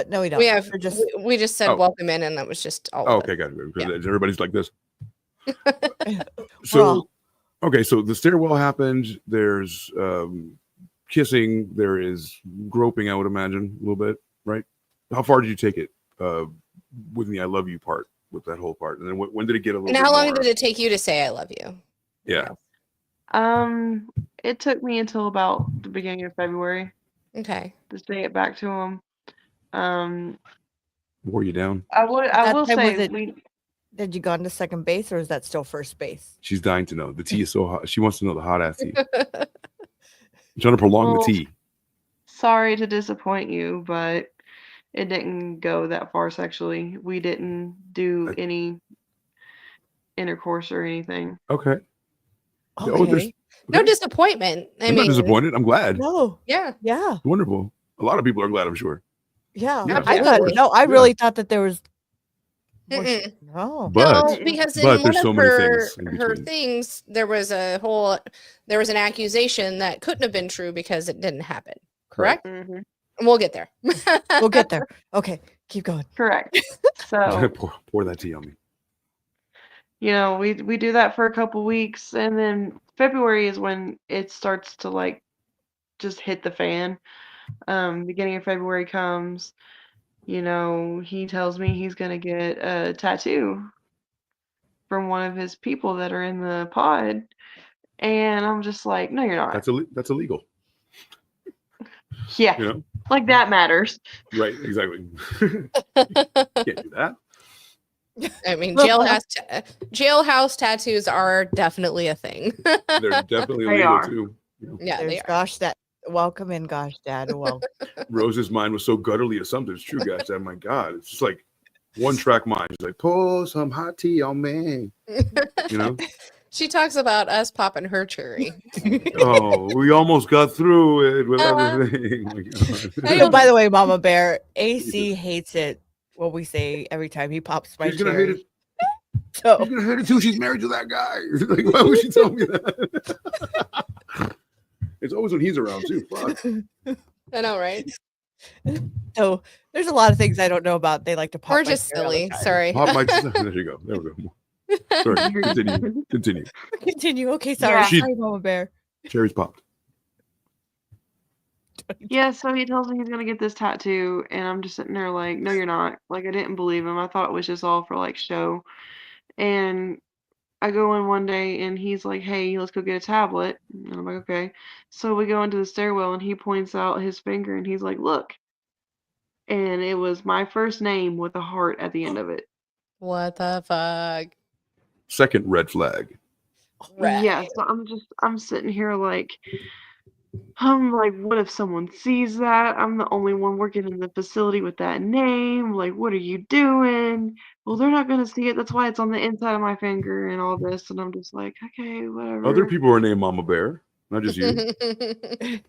No, we don't. We have We're just we just said Oh. welcome in, and that was just all. Oh, of it. okay, got it. Because everybody's like this. We're So, all- okay, so the stairwell happened. There's kissing. There is groping, I would imagine, a little bit, right? How far did you take it with the "I love you" part, with that whole part? And then when did it get a little? And bit how long more? did it take you to say I love you? Yeah. It took me until about the beginning of February Okay. to say it back to him. Wore you down? I will time was say it- Had you gone to second base, or is that still first base? She's dying to know. The tea is so hot. She wants to know the hot ass tea. I'm trying to prolong the Well, tea. sorry to disappoint you, but it didn't go that far sexually. We didn't do any intercourse or anything. Okay. Okay. Oh, there's- No disappointment. I I'm mean, not disappointed. I'm glad. No. yeah. Yeah. Wonderful. A lot of people are glad, I'm sure. Yeah. Yeah, I of thought. course. No, I Yeah. really thought that there was. more Mm-mm. sh- No. But No, because in but one there's of so many her, things in her between. things, there was an accusation that couldn't have been true because it didn't happen. Correct? Mhm. We'll get there. We'll get there. Okay. Keep going. Correct. So, pour that tea on me. you know, we do that for a couple weeks, and then February is when it starts to like just hit the fan. Beginning of February comes, you know, he tells me he's gonna get a tattoo from one of his people that are in the pod, and I'm just like, no, you're not. That's illegal. Yeah, You know? like that matters. Right, exactly. Can't do that. I mean, jailhouse tattoos are definitely a thing. They're definitely They illegal are. too. You know? Yeah, they There's are. gosh, that welcome in, gosh, Dad. Well, Rose's mind was so gutturally assumptive. It's true, guys. Oh my God. It's just like one track mind. She's like, pour some hot tea on me. You know? She talks about us popping her cherry. Oh, we almost got through it with everything. Oh my God. so by the way, Mama Bear, AC hates it. What we say every time he pops my She's gonna hate cherry. it. So She's gonna hate it too. She's married to that guy. Like, why would she tell me that? It's always when he's around too. Fuck. I know, right? So there's a lot of things I don't know about. They like to pop. We're my just cherry all the silly. time. Sorry. Pop my. There you go. There we go. Sorry. Continue. Continue. Continue. Okay, sorry. Yeah. She- Sorry, Mama Bear. Cherry's popped. Yeah, so he tells me he's gonna get this tattoo, and I'm just sitting there like, no, you're not. Like, I didn't believe him. I thought it was just all for like show. And I go in one day and he's like, "Hey, let's go get a tablet." And I'm like, "Okay." So we go into the stairwell and he points out his finger and he's like, "Look." And it was my first name with a heart at the end of it. What the fuck? Second red flag. Yeah, Right. so I'm sitting here like, what if someone sees that? I'm the only one working in the facility with that name. Like, what are you doing? Well, they're not gonna see it. That's why it's on the inside of my finger and all this. And I'm just like, okay, Other whatever. people are named Mama Bear, not just you.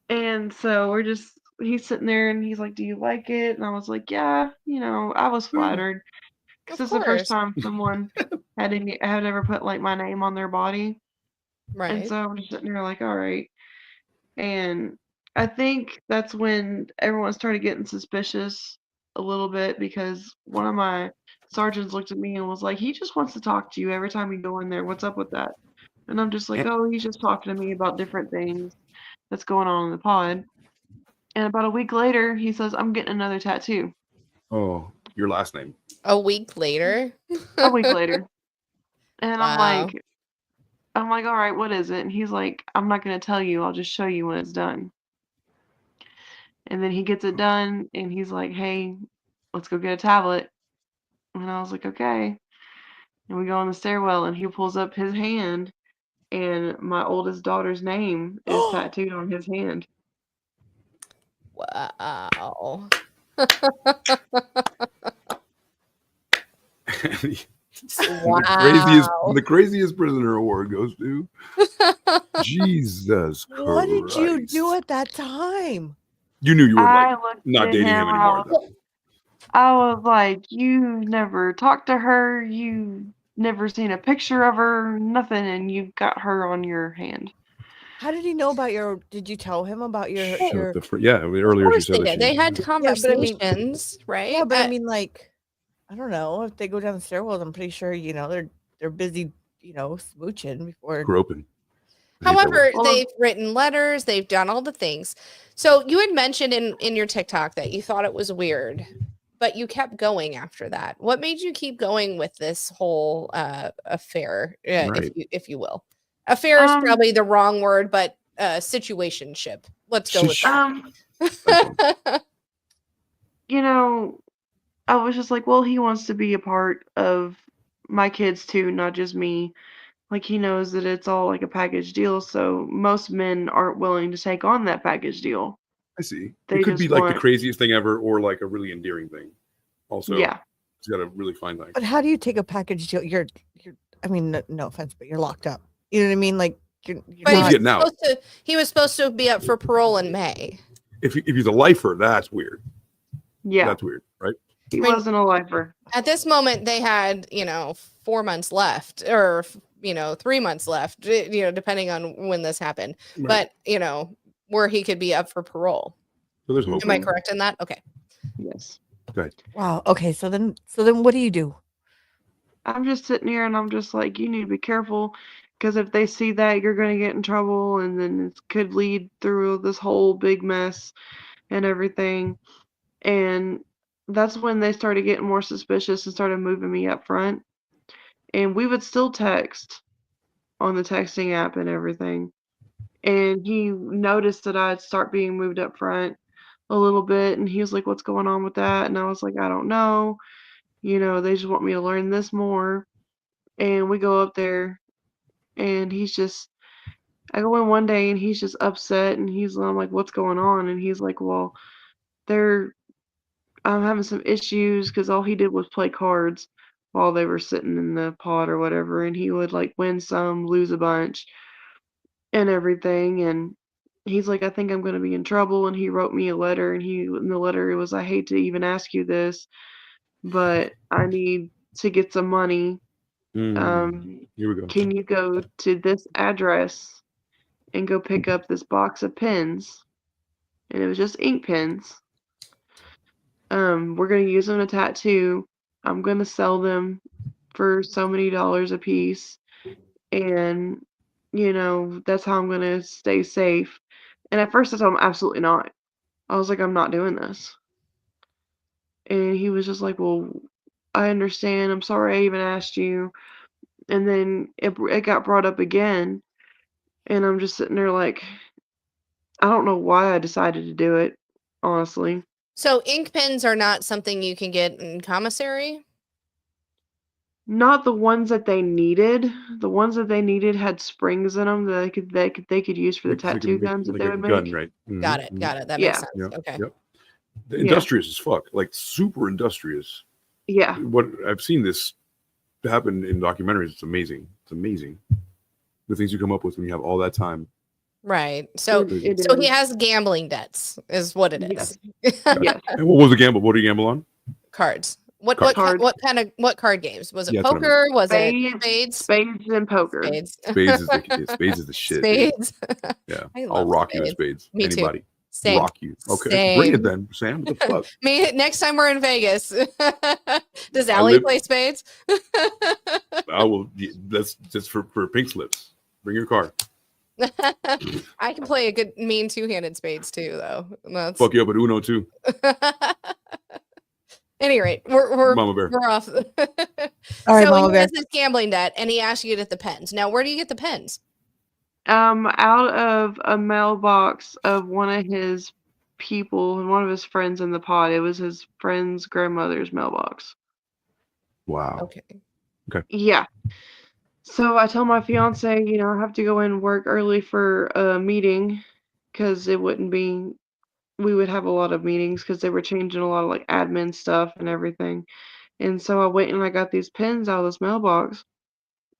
And so he's sitting there and he's like, "Do you like it?" And I was like, "Yeah." I was flattered because Of it's the first course. time someone had ever put like my name on their body. And Right. so I'm just sitting there like, all right. And I think that's when everyone started getting suspicious a little bit because one of my sergeants looked at me and was like, "He just wants to talk to you every time you go in there. What's up with that?" And I'm just like, And- "Oh, he's just talking to me about different things that's going on in the pod." And about a week later, he says, "I'm getting another tattoo." Oh, your last name. A week later. A week later. And Wow. I'm like, "All right, what is it?" And he's like, "I'm not going to tell you. I'll just show you when it's done." And then he gets it done and he's like, "Hey, let's go get a tablet." And I was like, "Okay." And we go on the stairwell and he pulls up his hand and my oldest daughter's name is tattooed on his hand. Wow. Wow. The craziest prisoner award goes to Jesus What did you do Christ. at that time? You knew you were like I looked not at dating him him and anymore. I was like, "You never talked to her, you never seen a picture of her, nothing, and you've got her on your hand." How did he know about did you tell him about your Shut the yeah. I mean, Of earlier she course said they that did. They had Yeah, but I mean conversations, right? yeah, but I mean like I don't know, if they go down the stairwells, I'm pretty sure, they're busy, smooching before grew open. However, Well, they've written letters, they've done all the things. So you had mentioned in your TikTok that you thought it was weird, but you kept going after that. What made you keep going with this whole affair, Right. if you will? Affair is um, probably the wrong word, but situationship. Let's go with um, that. I was just like, well, he wants to be a part of my kids too, not just me. Like he knows that it's all like a package deal, so most men aren't willing to take on that package deal. I see. They It could be just like the want, craziest thing ever or like a really endearing thing. Also, yeah. it's got a really fine line. But how do you take a package deal? You're I mean, no offense, but you're locked up. You know what I mean? Like you're But He's not getting out. he was supposed to be up for parole in May. If he's a lifer, that's weird. Yeah, That's weird, right? he I mean, wasn't a lifer. At this moment, they had, 4 months left or, 3 months left, depending on when this happened. Right. But, where he could be up for parole. So there's hope. Am I correct in that? Okay. Yes. Go ahead. wow. Okay, so then what do you do? I'm just sitting here and I'm just like, you need to be careful because if they see that, you're going to get in trouble and then it could lead through this whole big mess and everything. And that's when they started getting more suspicious and started moving me up front. And we would still text on the texting app and everything. And he noticed that I'd start being moved up front a little bit. And he was like, "What's going on with that?" And I was like, "I don't know. They just want me to learn this more." And we go up there and I go in one day and he's just upset and I'm like, "What's going on?" And he's like, "Well, they're I'm having some issues because all he did was play cards while they were sitting in the pod or whatever, and he would like win some, lose a bunch, and everything. And he's like, "I think I'm going to be in trouble." And he wrote me a letter, and in the letter it was, "I hate to even ask you this, but I need to get some money. Here we go. Can you go to this address and go pick up this box of pens?" And it was just ink pens. We're gonna use them to tattoo. I'm gonna sell them for so many dollars a piece, and that's how I'm gonna stay safe. And at first I told him absolutely not. I was like, "I'm not doing this." And he was just like, "Well, I understand. I'm sorry I even asked you." And then it got brought up again, and I'm just sitting there like, I don't know why I decided to do it, honestly. So ink pens are not something you can get in commissary? Not the ones that they needed. The ones that they needed had springs in them that they could use for the Like a tattoo guns that like they a would gun, make. right? Got it. That Yeah. makes sense. Yep. Okay. Yep. Yeah. Industrious as fuck, like super industrious. Yeah. What I've seen this happen in documentaries. It's amazing. It's amazing the things you come up with when you have all that time. Right. So It so he is. has gambling debts is what it is. Yes. And what was the gamble? What do you gamble on? Cards. What Cards. what card games? Was it Yeah, that's what I meant. poker? Was it Spades, spades? spades and poker. Spades. Spades is the shit. Dude. Spades. Yeah, I I'll love rock you in spades. spades. Me too. Anybody. Same. Rock you. Okay, bring Same. it then, Sam. What the fuck? Me next time we're in Vegas. Does Allie play spades? I will. That's just for pink slips. Bring your car. I can play a good mean two-handed spades too, though. That's... Fuck you up at Uno too. Any rate, we're Mamabear. we're off. All right, So Mama he Bear. has this gambling debt, and he asked you to get the pens. Now, where do you get the pens? Out of a mailbox of one of his people and one of his friends in the pod. It was his friend's grandmother's mailbox. Wow. Okay. Yeah. So I told my fiance, I have to go in and work early for a meeting because we would have a lot of meetings because they were changing a lot of like admin stuff and everything. And so I went and I got these pens out of this mailbox.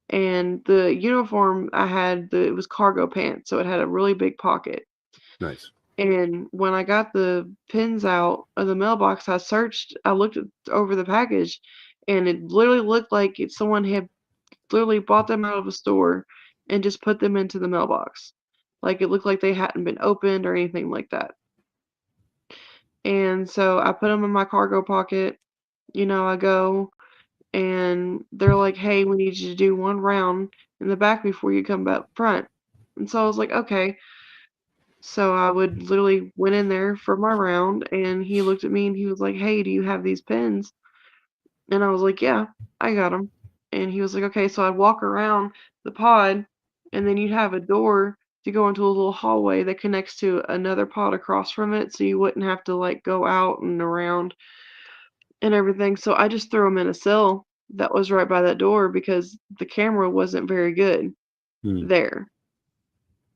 And the uniform I had, it was cargo pants, so it had a really big pocket. Nice. And when I got the pins out of the mailbox, I looked over the package, and it literally looked like someone had literally bought them out of a store and just put them into the mailbox. Like it looked like they hadn't been opened or anything like that. And so I put them in my cargo pocket. I go and they're like, "Hey, we need you to do one round in the back before you come back front." And so I was like, "Okay." So I would literally went in there for my round, and he looked at me and he was like, "Hey, do you have these pens?" And I was like, "Yeah, I got them." And he was like, "Okay." So I'd walk around the pod, and then you'd have a door to go into a little hallway that connects to another pod across from it, so you wouldn't have to like go out and around and everything. So I just threw them in a cell that was right by that door because the camera wasn't very good there.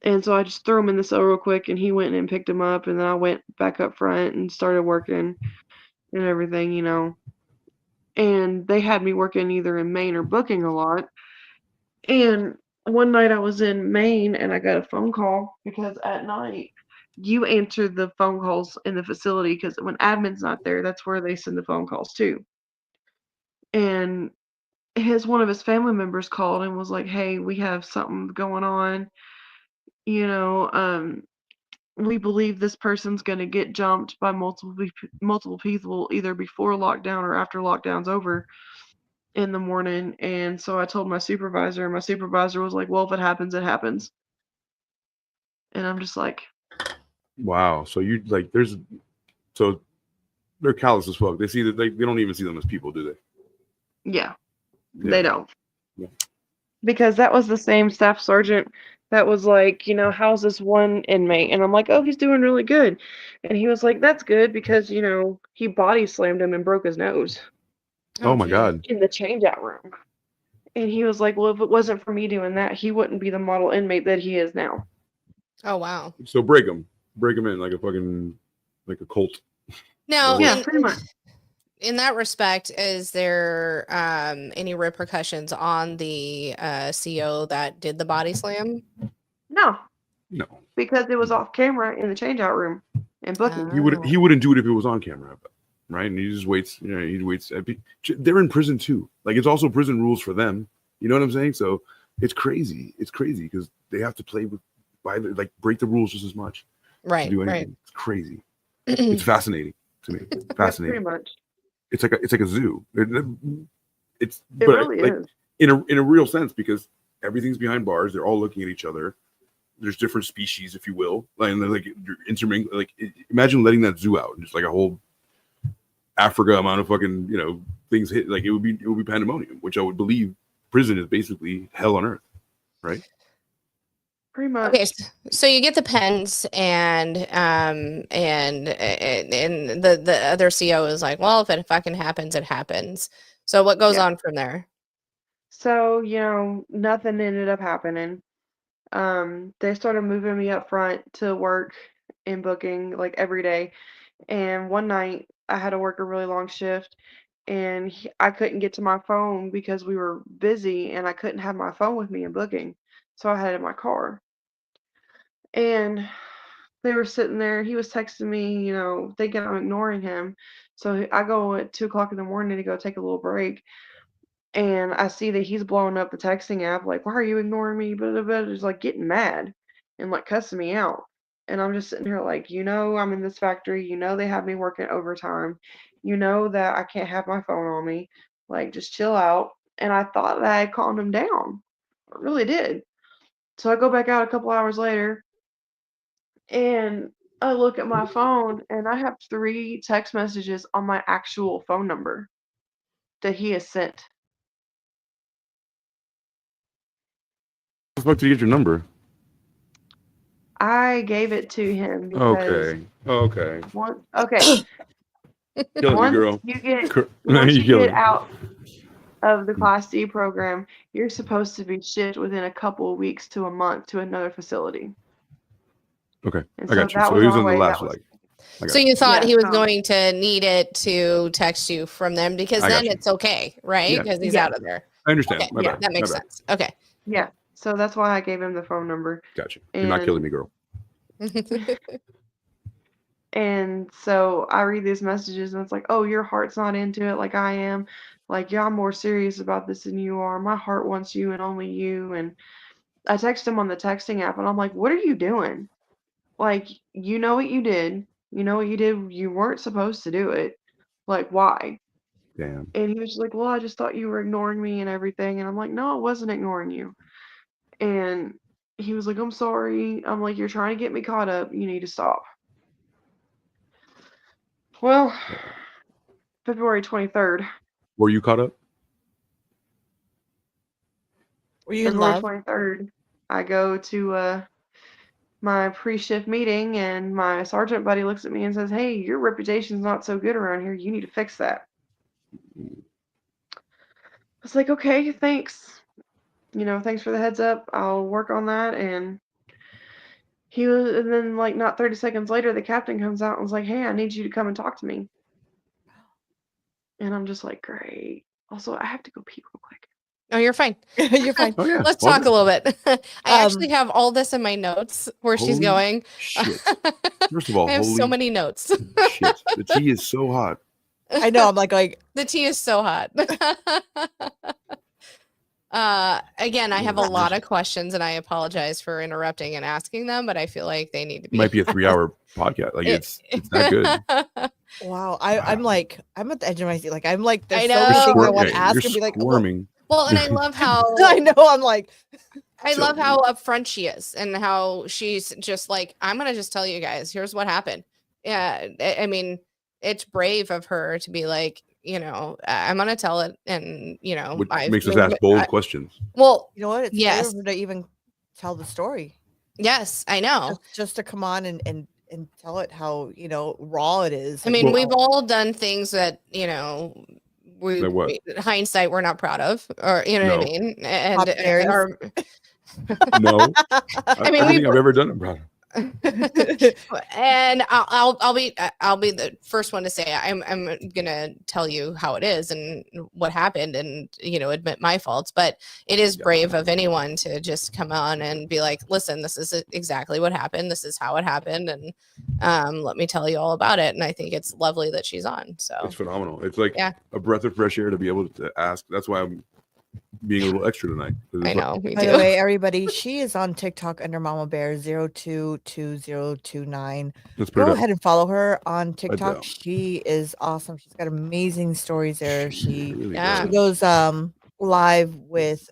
And so I just threw him in the cell real quick, and he went and picked him up, and then I went back up front and started working and everything. And they had me working either in Maine or booking a lot. And one night I was in Maine, and I got a phone call because at night you answer the phone calls in the facility because when admin's not there, that's where they send the phone calls to. And one of his family members called and was like, "Hey, we have something going on. You know, we believe this person's going to get jumped by multiple people either before lockdown or after lockdown's over in the morning." And so I told my supervisor, and my supervisor was like, "Well, if it happens, it happens." And I'm just like, wow. So you like so they're callous as fuck. They see that they don't even see them as people, do they? yeah. They don't. Yeah. Because that was the same staff sergeant that was like, "How's this one inmate?" And I'm like, "Oh, he's doing really good." And he was like, "That's good because, he body slammed him and broke his nose Oh my God. in the change-out room." And he was like, "Well, if it wasn't for me doing that, he wouldn't be the model inmate that he is now." Oh wow. So break them in like a cult. Now, Yeah, pretty much. in that respect, is there any repercussions on the CO that did the body slam? No, No, because it was off camera in the change-out room and booking. he wouldn't do it if it was on camera, right? And he just waits. He waits. They're in prison too. Like it's also prison rules for them. You know what I'm saying? So it's crazy. It's crazy because they have to play break the rules just as much. Right. To do anything. Right. It's crazy. It's fascinating to me. Fascinating. Pretty much. It's like a zoo. It It really is. in a real sense because everything's behind bars. They're all looking at each other. There's different species, if you will, and they're like you're intermingling. Like imagine letting that zoo out and just like a whole Africa amount of fucking things hit. Like it would be pandemonium, which I would believe prison is basically hell on earth, right? Pretty much. Okay, so you get the pens, and the other CO is like, well, if it fucking happens, it happens. So what goes on from there? So, nothing ended up happening. They started moving me up front to work in booking like every day. And one night I had to work a really long shift, and I couldn't get to my phone because we were busy and I couldn't have my phone with me in booking. So I had it in my car. And they were sitting there. He was texting me, thinking I'm ignoring him. So I go at 2 o'clock in the morning to go take a little break. And I see that he's blowing up the texting app, like, why are you ignoring me? Blah, blah, blah. Just like getting mad and like cussing me out. And I'm just sitting here like, I'm in this factory. They have me working overtime. That I can't have my phone on me. Like, just chill out. And I thought that I had calmed him down. I really did. So I go back out a couple hours later and I look at my phone and I have 3 text messages on my actual phone number that he has sent. How the fuck did you get your number? I gave it to him because Okay. okay. Killing me, girl. Once you get out of the Class D program, you're supposed to be shipped within a couple of weeks to a month to another facility. Okay, And I got you. that So was he was our on the way, last that was- leg. So you thought Yeah, he was so- going to need it to text you from them, because I got then you. it's okay, right? Yeah. Because he's Yeah. out of there. I understand. Okay, My bad. that makes My bad. sense. Okay. Yeah. So that's why I gave him the phone number. Gotcha. You're not killing me, girl. And so I read these messages and it's like, oh, your heart's not into it like I am. Like, yeah, I'm more serious about this than you are. My heart wants you and only you. And I text him on the texting app and I'm like, what are you doing? Like, you know what you did. You know what you did. You weren't supposed to do it. Like, why? Damn. And he was just like, well, I just thought you were ignoring me and everything. And I'm like, no, I wasn't ignoring you. And he was like, I'm sorry. I'm like, you're trying to get me caught up. You need to stop. Well, February 23rd. Were you caught up? Were you in February love? 23rd. I go to my pre-shift meeting and my sergeant buddy looks at me and says, hey, your reputation's not so good around here. You need to fix that. I was like, okay, thanks. Thanks for the heads up. I'll work on that. And and then like not 30 seconds later, the captain comes out and was like, hey, I need you to come and talk to me. And I'm just like, great. Also, I have to go pee real quick. Oh, you're fine. You're fine. Oh yeah. Let's Well, talk a little bit. I Um, actually have all this in my notes where she's Holy going. Shit. First of all, I have so holy many notes. shit. The tea is so hot. I know. I'm like, The tea is so hot. Again, I have a lot of questions and I apologize for interrupting and asking them, but I feel like they need to It be. might be a 3-hour podcast. Like it's that good. wow. I'm like, I'm at the edge of my seat. Like, I'm like, there's I so many know. things I want Hey, to ask you're and be like, squirming. Well, and I love how I know. I'm like, I So- love how upfront she is and how she's just like, I'm gonna just tell you guys, here's what happened. Yeah, I mean, it's brave of her to be like, I'm gonna tell it, and Which I've makes us made ask bold questions. Well, you know what? It's Yes. brave of her to even tell the story. yes, I know. Just to come on and tell it how, raw it is. I mean, and we've how- all done things that Like what? hindsight we're not proud of, or you know what I No. mean, and Pop cherries. or No. I mean, everything I've ever done, I'm proud of. and I'll be the first one to say I'm gonna tell you how it is and what happened, and admit my faults. But it is brave of anyone to just come on and be like, listen, this is exactly what happened, this is how it happened, and let me tell you all about it. And I think it's lovely that she's on. So It's phenomenal. It's like Yeah. a breath of fresh air to be able to ask. That's why I'm being a little extra tonight. 'Cause it's I like- know, me By too. the way, everybody, she is on TikTok under Mamabear 022029. Let's put it Go up. ahead and follow her on will. TikTok. She is awesome. She's got amazing stories there. She really Yeah. she does. goes live with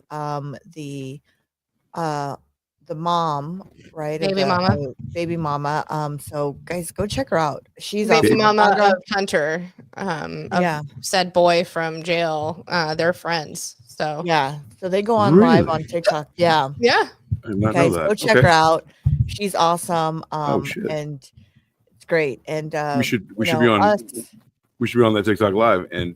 the mom, right? of Baby the- mama. baby mama. So guys, go check her out. She's Baby awesome. mama Our girl- of Hunter, of Yeah. said boy from jail. They're friends. So Yeah. So they go on live on Really? TikTok. Yeah. yeah. I did not know Guys, that. go check Okay. her out. She's awesome. Oh shit. And it's great. And We should you be know, on us. we should be on that TikTok live, and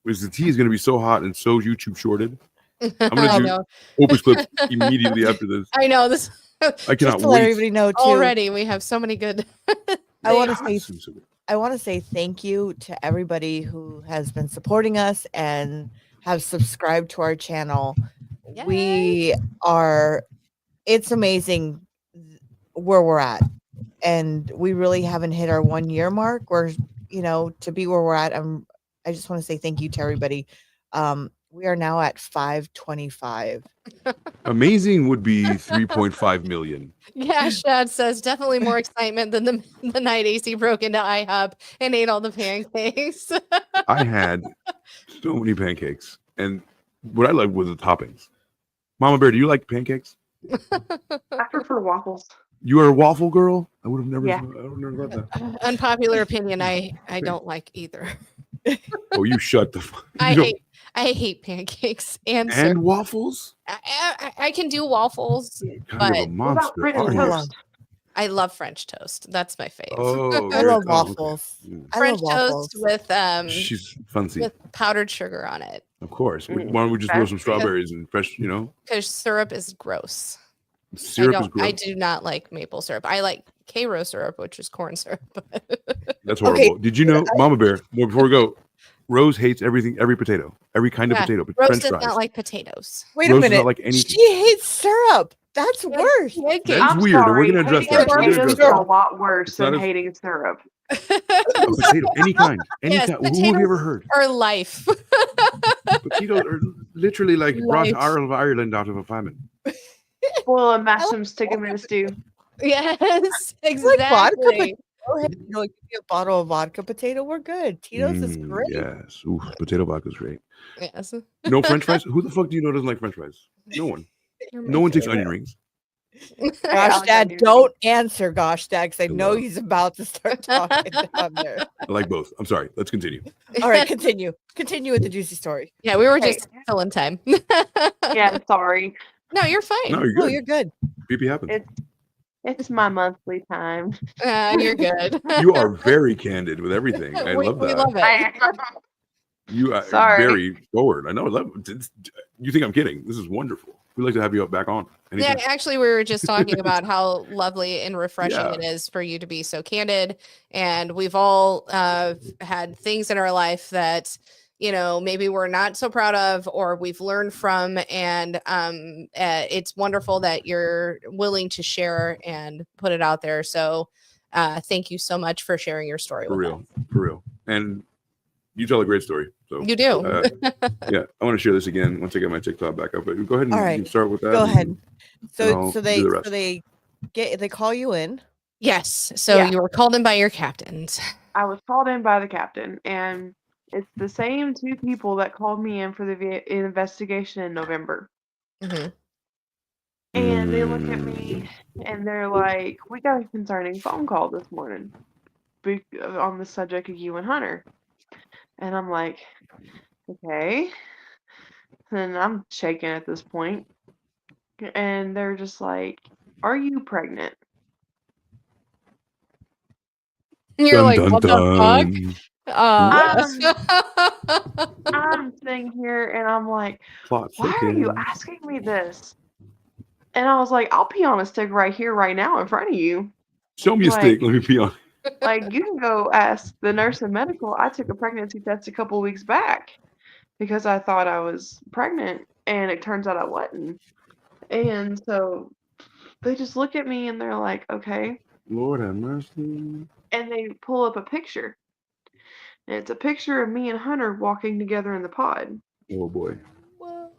because the tea is going to be so hot and so YouTube shorted, I'm going I to do know. Opus clips immediately after this. I know this I Just cannot to let wait. everybody know too. already. We have so many good. I want to things. say I want to say thank you to everybody who has been supporting us and have subscribed to our channel. We are, it's amazing where we're at. And we really haven't hit our 1 year mark. We're, you know, to be where we're at. I just want to say thank you to everybody. We are now at 525. Amazing would be 3.5 million. Yeah, Shad says definitely more excitement than the night AC broke into IHOP and ate all the pancakes. I had so many pancakes, and what I liked was the toppings. Mama Bear, do you like pancakes? I prefer waffles. You are a waffle girl? I would have never. Yeah. I would have never thought that. Unpopular opinion. I don't like either. Oh, you shut the. Fuck. I hate pancakes and syrup. And waffles. I can do waffles, Kind but of a monster. French aren't you? toast? I love French toast. That's my fave. Oh, I you're- love oh, okay. waffles. Mm. I French love waffles. toast with She's fancy. with powdered sugar on it Of course. Why Mm, don't we just grow okay. some strawberries and fresh? You know, because syrup is gross. syrup is gross. I do not like maple syrup. I like Karo syrup, which is corn syrup. That's horrible. Okay. Did you know, Mama Bear? Well, before we go, Rose hates everything, every potato, every kind of Yeah, potato. But Rose French does fries. not like potatoes. Wait Rose a does minute. not like anything. She hates syrup. That's worse. Pancakes. That's I'm weird, and we're sorry, gonna address hating that. We're gonna potatoes address is a that. lot worse It's not than as- hating syrup. A potato, any kind, any Yes, kind. Who have you ever potatoes heard? Or life. Potatoes are literally like brought to Life. Ireland out of a famine. Boil and mash them, stick them in a stew. Yes, Like vodka exactly. Go ahead, you know, give me a bottle of vodka potato. We're good. Tito's is great. Yes. Ooh, potato vodka's great. Yes. No French fries? Who the fuck do you know doesn't like French fries? No one. You're my No one takes favorite. onion rings. Gosh, Dad, don't answer, Gosh, Dad, because I know Hello. he's about to start talking down there. I like both. I'm sorry. Let's continue. All right, continue. Continue with the juicy story. Yeah, we were Hey. just filling time. Yeah, sorry. No, you're fine. No, you're Oh, good. you're good. PP happens. It's my monthly time. You're good. You are very candid with everything. I love that. We love it. You are Sorry. very forward. I know. I love it. You think I'm kidding? This is wonderful. We'd like to have you back on. Yeah, Anytime. actually, we were just talking about how lovely and refreshing Yeah. it is for you to be so candid. And we've all had things in our life that, you know, maybe we're not so proud of or we've learned from. And it's wonderful that you're willing to share and put it out there. So thank you so much for sharing your story For with real. For real. And you tell a great story. So us. You do. yeah, I want to share this again once I get my TikTok back up. But go ahead and All you right. can start with that. Go and ahead. I'll So do the rest. they call you in. Yes. So Yeah. you were called in by your captains. I was called in by the captain, and it's the same two people that called me in for the investigation in November. Mhm. And they look at me and they're like, "We got a concerning phone call this morning on the subject of you and Hunter." And I'm like, "Okay." And I'm shaking at this point. And they're just like, "Are you pregnant?" You're Dun, like, dun, what the fuck? dun. I'm sitting here and I'm like, Plot "Why are you thickens. asking me this?" And I was like, "I'll pee on a stick right here, right now, in front of you. Show me a Like- stick. Let me be on. Like, you can go ask the nurse in medical. I took a pregnancy test a couple weeks back because I thought I was pregnant, and it turns out I wasn't." And so they just look at me and they're like, "Okay." Lord have mercy. And they pull up a picture. And it's a picture of me and Hunter walking together in the pod. Oh boy. What?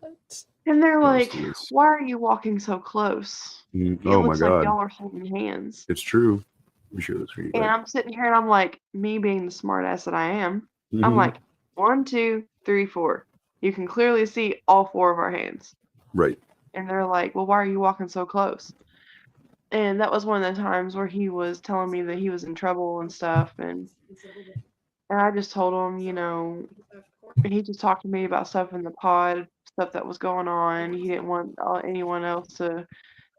And they're like, Merciless. "Why are you walking so close? It Oh my looks like God. y'all are holding hands." It's true. Let me share this for you. And Right. I'm sitting here and I'm like, me being the smart ass that I am, I'm Mhm. like, 1, 2, 3, 4. You can clearly see all 4 of our hands. Right. And they're like, "Well, why are you walking so close?" And that was one of the times where he was telling me that he was in trouble and stuff. And I just told him, you know, he just talked to me about stuff in the pod, stuff that was going on. He didn't want anyone else to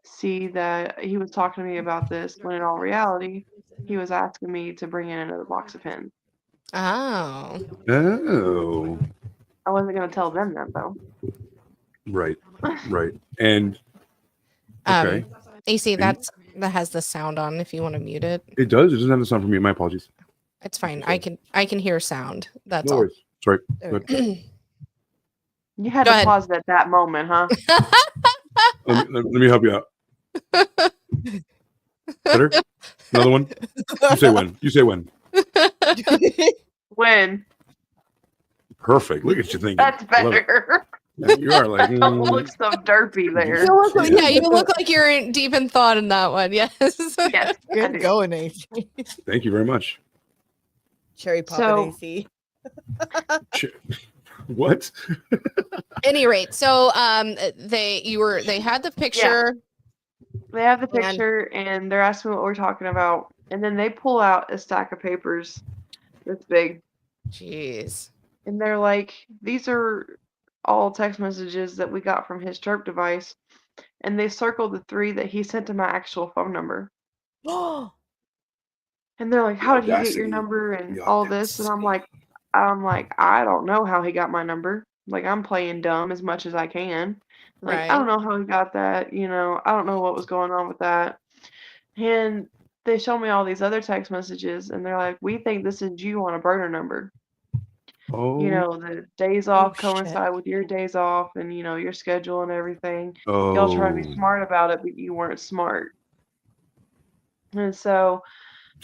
see that he was talking to me about this, when in all reality, he was asking me to bring in another box of pens. Oh. Oh, I wasn't going to tell them that, though. right, right. And okay, AC, that has the sound on if you want to mute it. it does. It doesn't have the sound for me. My apologies. It's fine. I can hear sound. That's No all. worries. Sorry. There Go we ahead. You had Go to ahead. pause it at that moment, huh? Let me help you out. Better? Another one? You say when. You say when. When? Perfect. Look at you thinking. That's I love it. better. Yeah, you are like, Don't look so derpy there. You look like, Yeah. yeah, you look like you're deep in thought in that one. Yes. Yes, I Good do. going, AC. Thank you very much. Cherry pop So- AC. What? Any rate, so they had the picture. They have the And- picture and they're asking what we're talking about. And then they pull out a stack of papers that's big. Jeez. And they're like, these are all text messages that we got from his chirp device. And they circled the 3 that he sent to my actual phone number. Oh, And they're like, how did he get your audacity. number and The all this? And I'm like, I don't know how he got my number. Like, I'm playing dumb as much as I can. Like, Right. I don't know how he got that. I don't know what was going on with that. And they show me all these other text messages, and they're like, we think this is you on a burner number. Oh. The days off shit. coincide with your days off and, your schedule and everything. Oh. Y'all try to be smart about it, but you weren't smart. And so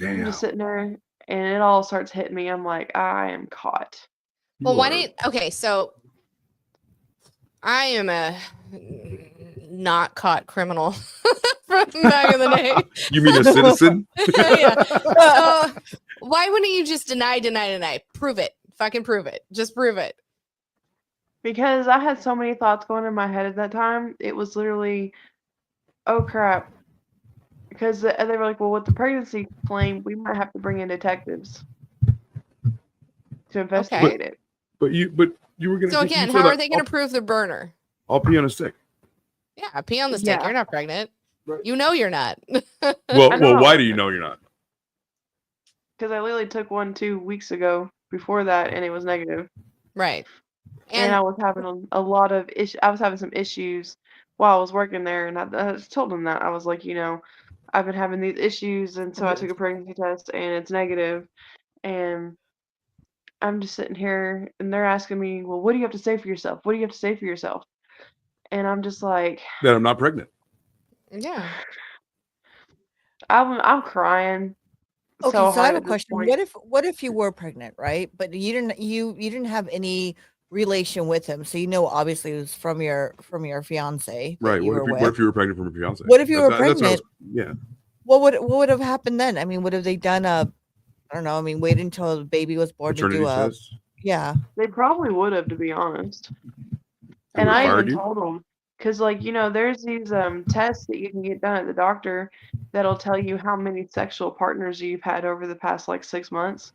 I'm Damn. just sitting there, and it all starts hitting me. I'm like, I am caught. Well, You why are- didn't okay, so I am a not caught criminal from back in the day. You mean a citizen? Yeah. So why wouldn't you just deny? Prove it. Fucking prove it. Just prove it. Because I had so many thoughts going in my head at that time. It was literally, oh crap. Because they were like, well, with the pregnancy claim, we might have to bring in detectives to investigate it. But you were gonna. So you again, said how that are they going to prove the burner? I'll pee on a stick. Yeah, pee on the stick. Yeah. You're not pregnant. Right. You know you're not. Well, I know. why do you know you're not? Because I literally took one 2 weeks ago before that, and it was negative. Right. And I was having a lot of issues. I was having some issues while I was working there, and I told them that. I was like, I've been having these issues, and so I took a pregnancy test, and it's negative. And I'm just sitting here, and they're asking me, well, what do you have to say for yourself? What do you have to say for yourself? And I'm just like, That I'm not pregnant. Yeah. I'm crying. okay. So So I hard have a at this question. point. What if you were pregnant, right? But you didn't have any relation with him, so obviously it was from your fiance, that Right. you were What with. if you were pregnant from a fiance? What if you were That's what I pregnant? yeah. What would have happened then? I mean, would have they done I don't know. I mean, wait until the baby was born to Paternity do a test. yeah. They probably would have, to be honest. They And would've I fired even you? told them, because there's these tests that you can get done at the doctor that'll tell you how many sexual partners you've had over the past like 6 months.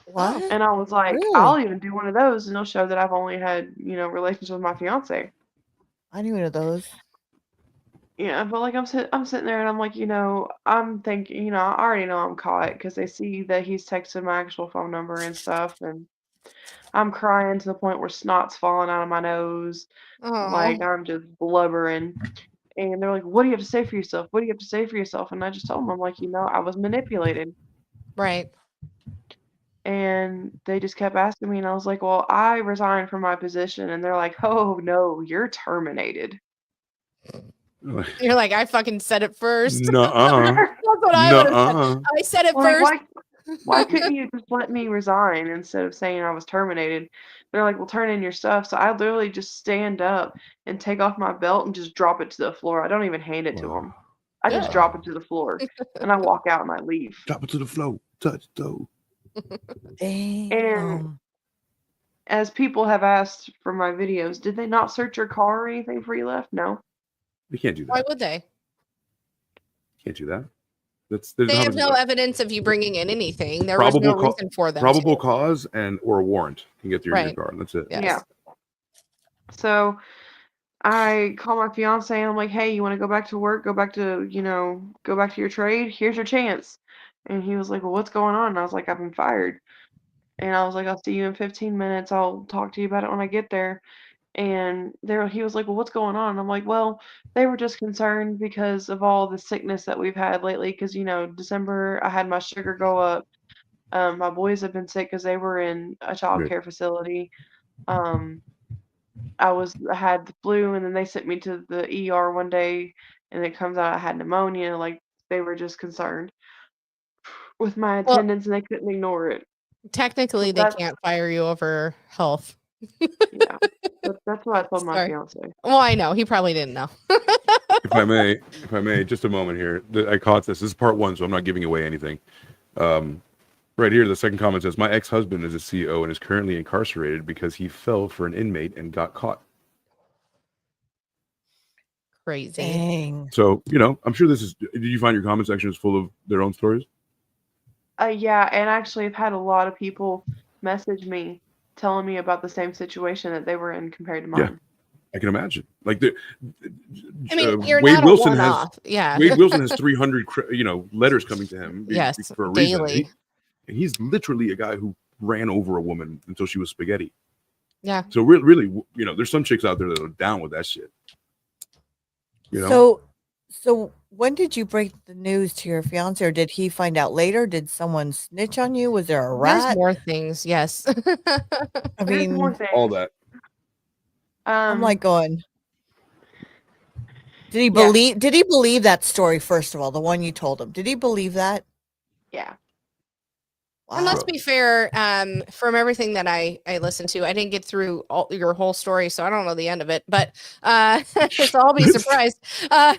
What? And I was like, Really? I'll even do one of those, and it'll show that I've only had relations with my fiance. I knew one of those. Yeah, but like I'm sitting there and I'm like, I'm thinking, I already know I'm caught because they see that he's texted my actual phone number and stuff, and I'm crying to the point where snot's falling out of my nose. Like Oh. I'm just blubbering. And they're like, what do you have to say for yourself? What do you have to say for yourself? And I just told them, I'm like, I was manipulated. Right. And they just kept asking me, and I was like, well, I resigned from my position. And they're like, oh, no, you're terminated. You're like, I fucking said it first. Nuh-uh. That's what I would have said. Nuh-uh. I said it Like, first. why couldn't you just let me resign instead of saying I was terminated? They're like, well, turn in your stuff. So I literally just stand up and take off my belt and just drop it to the floor. I don't even hand it to them. I just Yeah. drop it to the floor and I walk out and I leave. Drop it to the floor. Touch toe. Damn. As people have asked for my videos, did they not search your car or anything before you left? No. You can't do that. Why would they? Can't do that. They have no evidence of you bringing in anything. There was no reason for them. Probable cause or a warrant can get through your car. And that's it. Yes. Yeah. So I call my fiance and I'm like, hey, you want to go back to work? Go back to your trade? Here's your chance. And he was like, well, what's going on? And I was like, I've been fired. And I was like, I'll see you in 15 minutes. I'll talk to you about it when I get there. And he was like, well, what's going on? And I'm like, well, they were just concerned because of all the sickness that we've had lately. Because, December, I had my sugar go up. My boys have been sick because they were in a child care facility. I had the flu, and then they sent me to the ER one day, and it comes out I had pneumonia. Like, they were just concerned with my attendance, and they couldn't ignore it. Technically, they can't fire you over health. Yeah, that's what I told my fiance. Well, I know he probably didn't know. If I may, just a moment here. I caught this. This is part 1, so I'm not giving away anything. Right here, the second comment says, my ex-husband is a CO and is currently incarcerated because he fell for an inmate and got caught. Crazy. Dang. So, I'm sure did you find your comment section is full of their own stories? Yeah, and actually I've had a lot of people message me telling me about the same situation that they were in compared to mine. Yeah, I can imagine. Like, you're Wade not Wilson a has one-off. Yeah. Wade Wilson has 300 letters coming to him. Yes, for a daily. reason. And he's literally a guy who ran over a woman until she was spaghetti. Yeah. So really, there's some chicks out there that are down with that shit. So when did you break the news to your fiance, or did he find out later? Did someone snitch on you? Was there a rat? There's more things. Yes. I mean, more things. All that. I'm like going. Did he believe that story, first of all, the one you told him? Did he believe that? Yeah. Wow. And let's be fair, from everything that I listened to, I didn't get through your whole story, so I don't know the end of it, but so I'll be surprised. But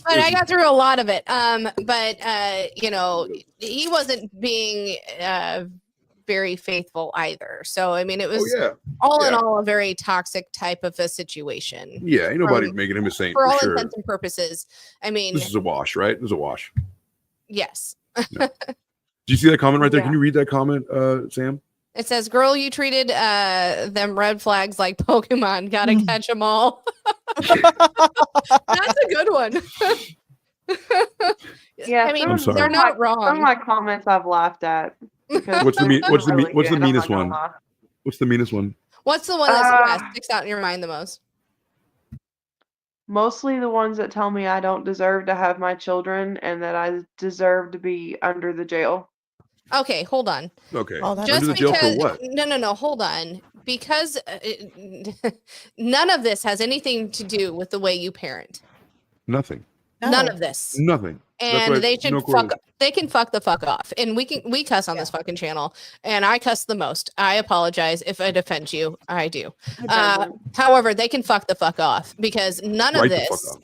I got through a lot of it. He wasn't being very faithful either. So, I mean, it was in all a very toxic type of a situation. Yeah, ain't nobody making him a saint for all sure. intents and purposes. I mean, this is a wash, right? This is a wash. Yes. Yeah. Do you see that comment right there? Yeah. Can you read that comment, Sam? It says, girl, you treated them red flags like Pokemon. Gotta catch them all. That's a good one. Yeah, I mean, I'm sorry. they're not wrong. Some of my comments I've laughed at. What's the meanest one? What's the meanest one? What's the one that sticks out in your mind the most? Mostly the ones that tell me I don't deserve to have my children and that I deserve to be under the jail. Okay, hold on. Okay. Just under the jail because, for what? No, hold on. Because none of this has anything to do with the way you parent. Nothing. None of this. Nothing. And they should they can fuck the fuck off. And we cuss on this fucking channel, and I cuss the most. I apologize if I offend you. I do. However, they can fuck the fuck off because none of this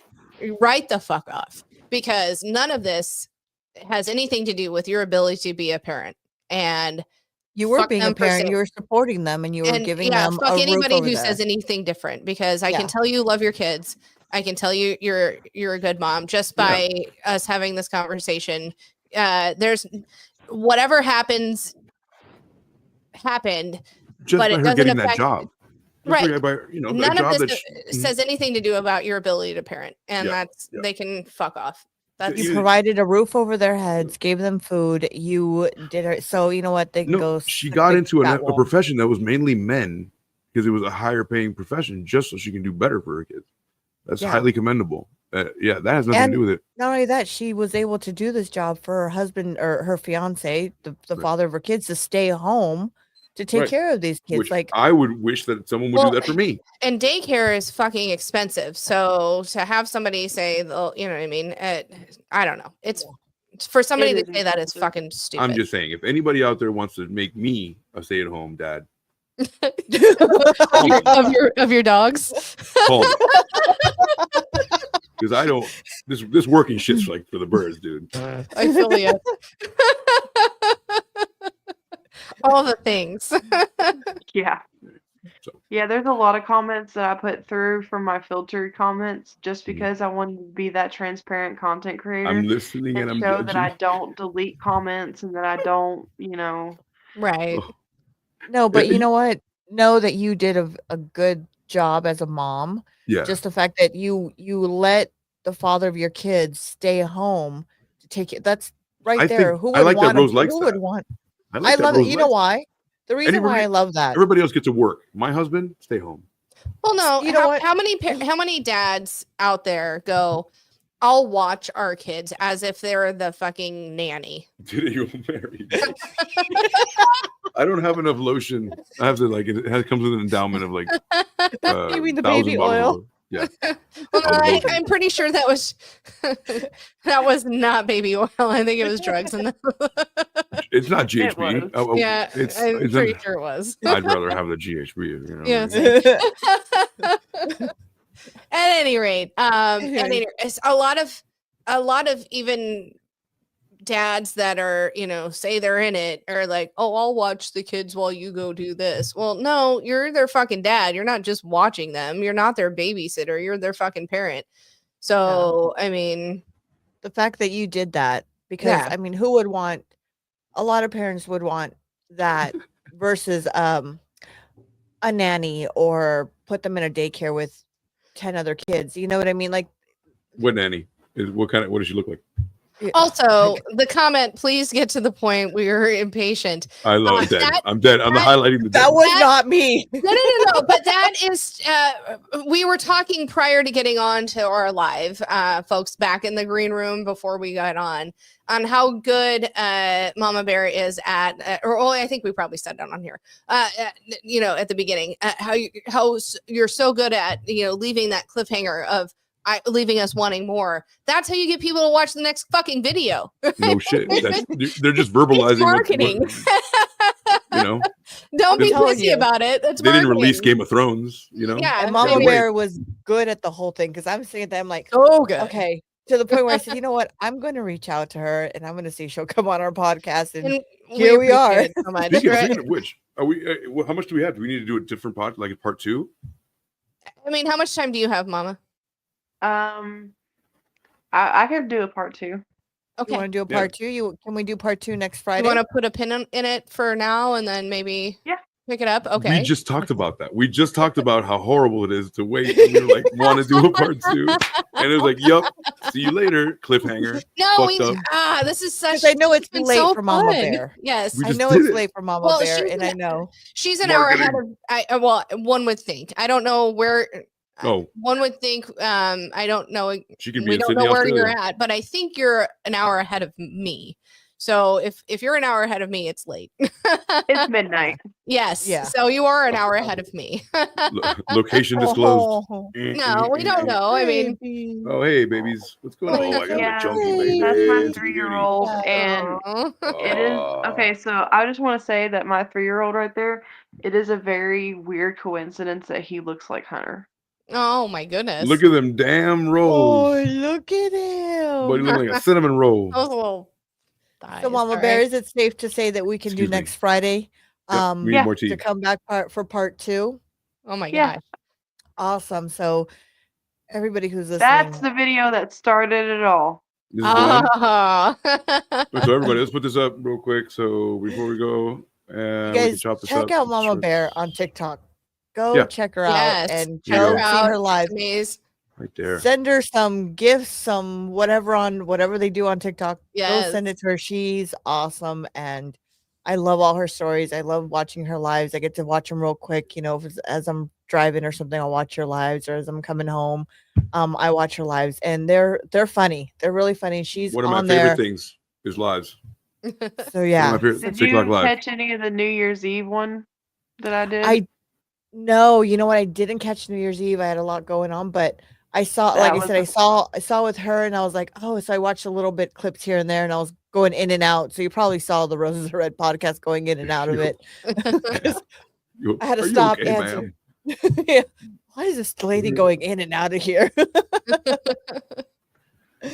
right the fuck off because none of this has anything to do with your ability to be a parent. And you were being a parent, you were supporting them, and you were giving them fuck a anybody roof over who their says anything different because I can tell you love your kids. I can tell you you're a good mom just by us having this conversation. There's whatever happened, just but by it her doesn't getting affect that job. Right. By, none of this says anything to do about your ability to parent, and they can fuck off. You provided a roof over their heads, gave them food. You did it. So you know what? They can go. She got into a profession that was mainly men because it was a higher paying profession just so she can do better for her kids. That's highly commendable. That has nothing to do with it. Not only that, she was able to do this job for her husband or her fiance, the father of her kids, to stay home to take care of these kids. Which I would wish that someone would do that for me. And daycare is fucking expensive. So to have somebody say, you know what I mean? I don't know. It's for somebody to say that is fucking stupid. I'm just saying, if anybody out there wants to make me a stay-at-home dad, of your dogs, because I don't. This working shit's like for the birds, dude. I feel you. All the things. Yeah. So Yeah, there's a lot of comments that I put through from my filtered comments just Mhm. because I wanted to be that transparent content creator I'm listening and and I'm show that I judging. don't delete comments and that I don't, Right. Oh, No, but you eh, know what? Know that you did a good job as a mom. yeah, Just the fact that you let the father of your kids stay home to take it. That's right I there. think I like that Rose likes Who would that. want? I I like that love it. Rose You know likes that. why? The And reason why I love that. everybody else gets to work. My husband, stay home. Well, no. You know what? How many dads out there go, I'll watch our kids as if they're the fucking nanny. Did you marry? I don't have enough lotion. I have to it comes with an endowment of like You mean the 1,000 baby bottles of oil? oil. Yeah. Well, no, Almond lotion. I'm pretty sure that was that was not baby oil. I think it was drugs. And It's not It GHB. was. yeah, I'm pretty sure it was. I'd rather have the GHB. You know. Yeah, At any rate, it's a lot of even dads that are, say they're in it are like, oh, I'll watch the kids while you go do this. Well, no, you're their fucking dad. You're not just watching them. You're not their babysitter. You're their fucking parent. So, I mean, the fact that you did that, because Yeah. I mean, who would want? A lot of parents would want that versus a nanny or put them in a daycare with 10 other kids. You know what I mean? Like, What nanny? What does she look like? also the comment, please get to the point. We're impatient. I love it. that- I'm dead. I'm highlighting the dead. that was not me. No. But that is, we were talking prior to getting on to our live, folks, back in the green room before we got on how good Mama Bear is at, I think we probably said that on here, at the beginning, how you're so good at, leaving that cliffhanger of leaving us wanting more. That's how you get people to watch the next fucking video. No shit. They're just verbalizing It's marketing. Don't be telling pussy you. about it. That's They didn't marketing. release Game of Thrones, Yeah, And Mama maybe- Bear was good at the whole thing because I'm sitting at that. I'm like, So good. okay, to the point where I said, you know what? I'm going to reach out to her and I'm going to see if she'll come on our podcast. And here we are. appreciate it so much, Speaking right? of which, are we? How much do we have? Do we need to do a different like a part 2? I mean, how much time do you have, Mama? I could do a part 2. Okay. You want to do a part 2? Can we do part 2 next You Friday? want to put a pin in it for now and then maybe pick it up? Okay. We just talked about that. We just talked about how horrible it is to wait. And we were like, want to do a part 2, and it was like, "Yup, see you later." Cliffhanger. No, Fucked up. this is such. 'Cause I know it's been late so for Mama fun. Bear. Yes, We I just know did it's it. late for Mama Well, Bear, she's and I know. she's an hour ahead Marketing. of. One would think. I don't know where. Oh, One would think. I don't know. she could be We in don't Sydney, know where Australia. you're at, but I think you're an hour ahead of me. So if you're an hour ahead of me, it's late. It's midnight. Yes. Yeah. So you are an hour ahead of me. Location disclosed. No, we don't know. I mean, Oh, hey, babies. What's going on? Oh, I got Yeah, the chunky baby. That's my It's 3-year-old, and aw. it is okay. So I just want to say that my 3-year-old right there, it is a very weird coincidence that he looks like Hunter. Oh my goodness. Look at them damn Oh, rolls. look at But him. he look like a cinnamon roll. Those little thighs. So, Mama All Bear, right. is it safe to say that we can Excuse do me. next Friday? Yep, we need Yeah. more To tea. come back for part 2. Oh my Yeah. gosh. Awesome. So, everybody who's listening, That's the video that started it all. This is the one. Oh. So everybody, let's put this up real quick. So before we go, you we can guys chop this up. check out Mama Short- Bear on TikTok. Go Yeah. check her Yes. out and Check her go see out. her live. Amaze. right there. Send her some gifts, some whatever they do on TikTok. Yes. Go send it to her. She's awesome, and I love all her stories. I love watching her lives. I get to watch them real quick. If it's, as I'm driving or something, I'll watch her lives, or as I'm coming home, I watch her lives, and they're funny. They're really funny. She's One of my on favorite there. things is lives. So yeah, One of my favorite Did 6 you o'clock live. catch any of the New Year's Eve one that I did? No, you know what? I didn't catch New Year's Eve. I had a lot going on, but I saw, That like I was said, I saw with her, and I was like, oh, so I watched a little bit clips here and there, and I was going in and out. So you probably saw the Roses Are Red podcast going in and out of it. I had to Are you stop okay, answering. ma'am? Yeah. Why is this lady going in and out of here?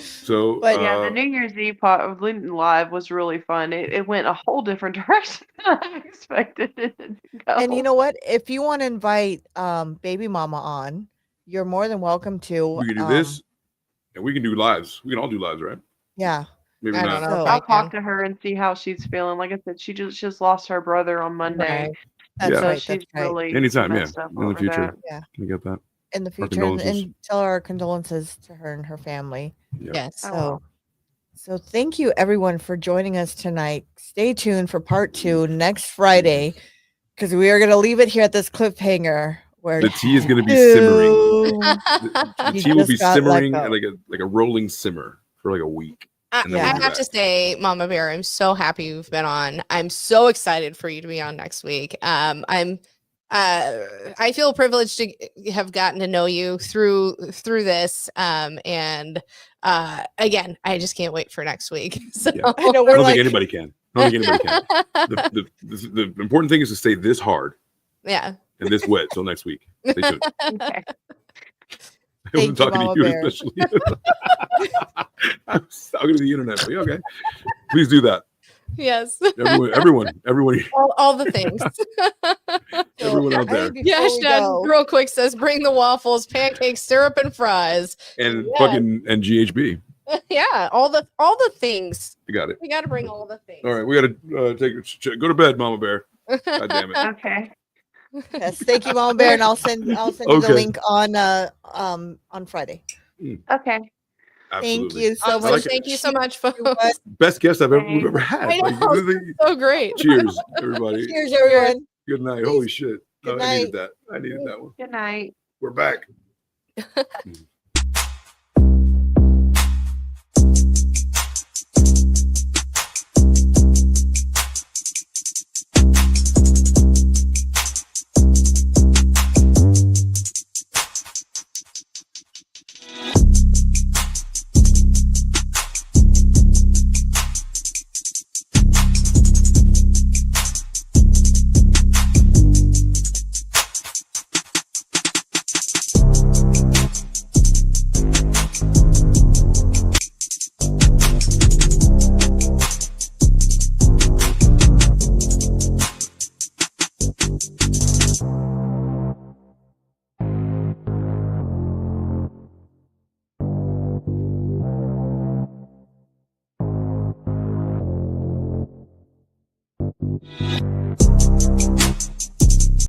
So But Yeah, the New Year's Eve live was really fun. It went a whole different direction than I expected it to go. and you know what? If you want to invite baby mama on, you're more than welcome to. we can do this, and we can do lives. We can all do lives, right? Yeah. Maybe I not. don't know if So- I I'll talk can. to her and see how she's feeling. Like I said, she just lost her brother on Monday. Right. That's Yeah. So right. she's That's right. really Anytime, yeah. messed up In the over future. that. We get that. In the Our future, and, condolences. tell our condolences to her and her family. Yeah. Yes. Oh, So, well. so thank you everyone for joining us tonight. Stay tuned for part 2 next Friday, because we are going to leave it here at this cliffhanger where The tea is going to be simmering. Doom. The He tea will just be got let simmering go. like a rolling simmer for like a week. And then Yeah. I we'll be have back. to say, Mama Bear, I'm so happy you've been on. I'm so excited for you to be on next week. I feel privileged to have gotten to know you through this. And again, I just can't wait for next week. So Yeah. I know I we're don't like, think anybody can. I don't think anybody can. The important thing is to stay this hard yeah. and this wet till next week. Stay tuned. Okay. I wasn't Thank you, talking Mama to you Bear. especially. I was talking to the internet. But yeah, okay. Please do that. Yes. Everyone, All the things. everyone out there. Yeah, Shad, real quick says bring the waffles, pancakes, syrup, and fries. And Yeah. fucking and GHB. Yeah, all the things. You got it. We got to bring all the things. All right, we got to go to bed, Mama Bear. God damn it. Okay. Yes, thank you, Mama Bear, and I'll send you the Okay. link on Friday. Okay. Absolutely. Thank you so Awesome. much. like it. Thank you so much, folks. What? Best guest we've ever had. I know. Like, literally- So great. cheers, everybody. Cheers, everyone. Good night. Holy shit. Good I needed night. that. I needed that one. Good night. We're back.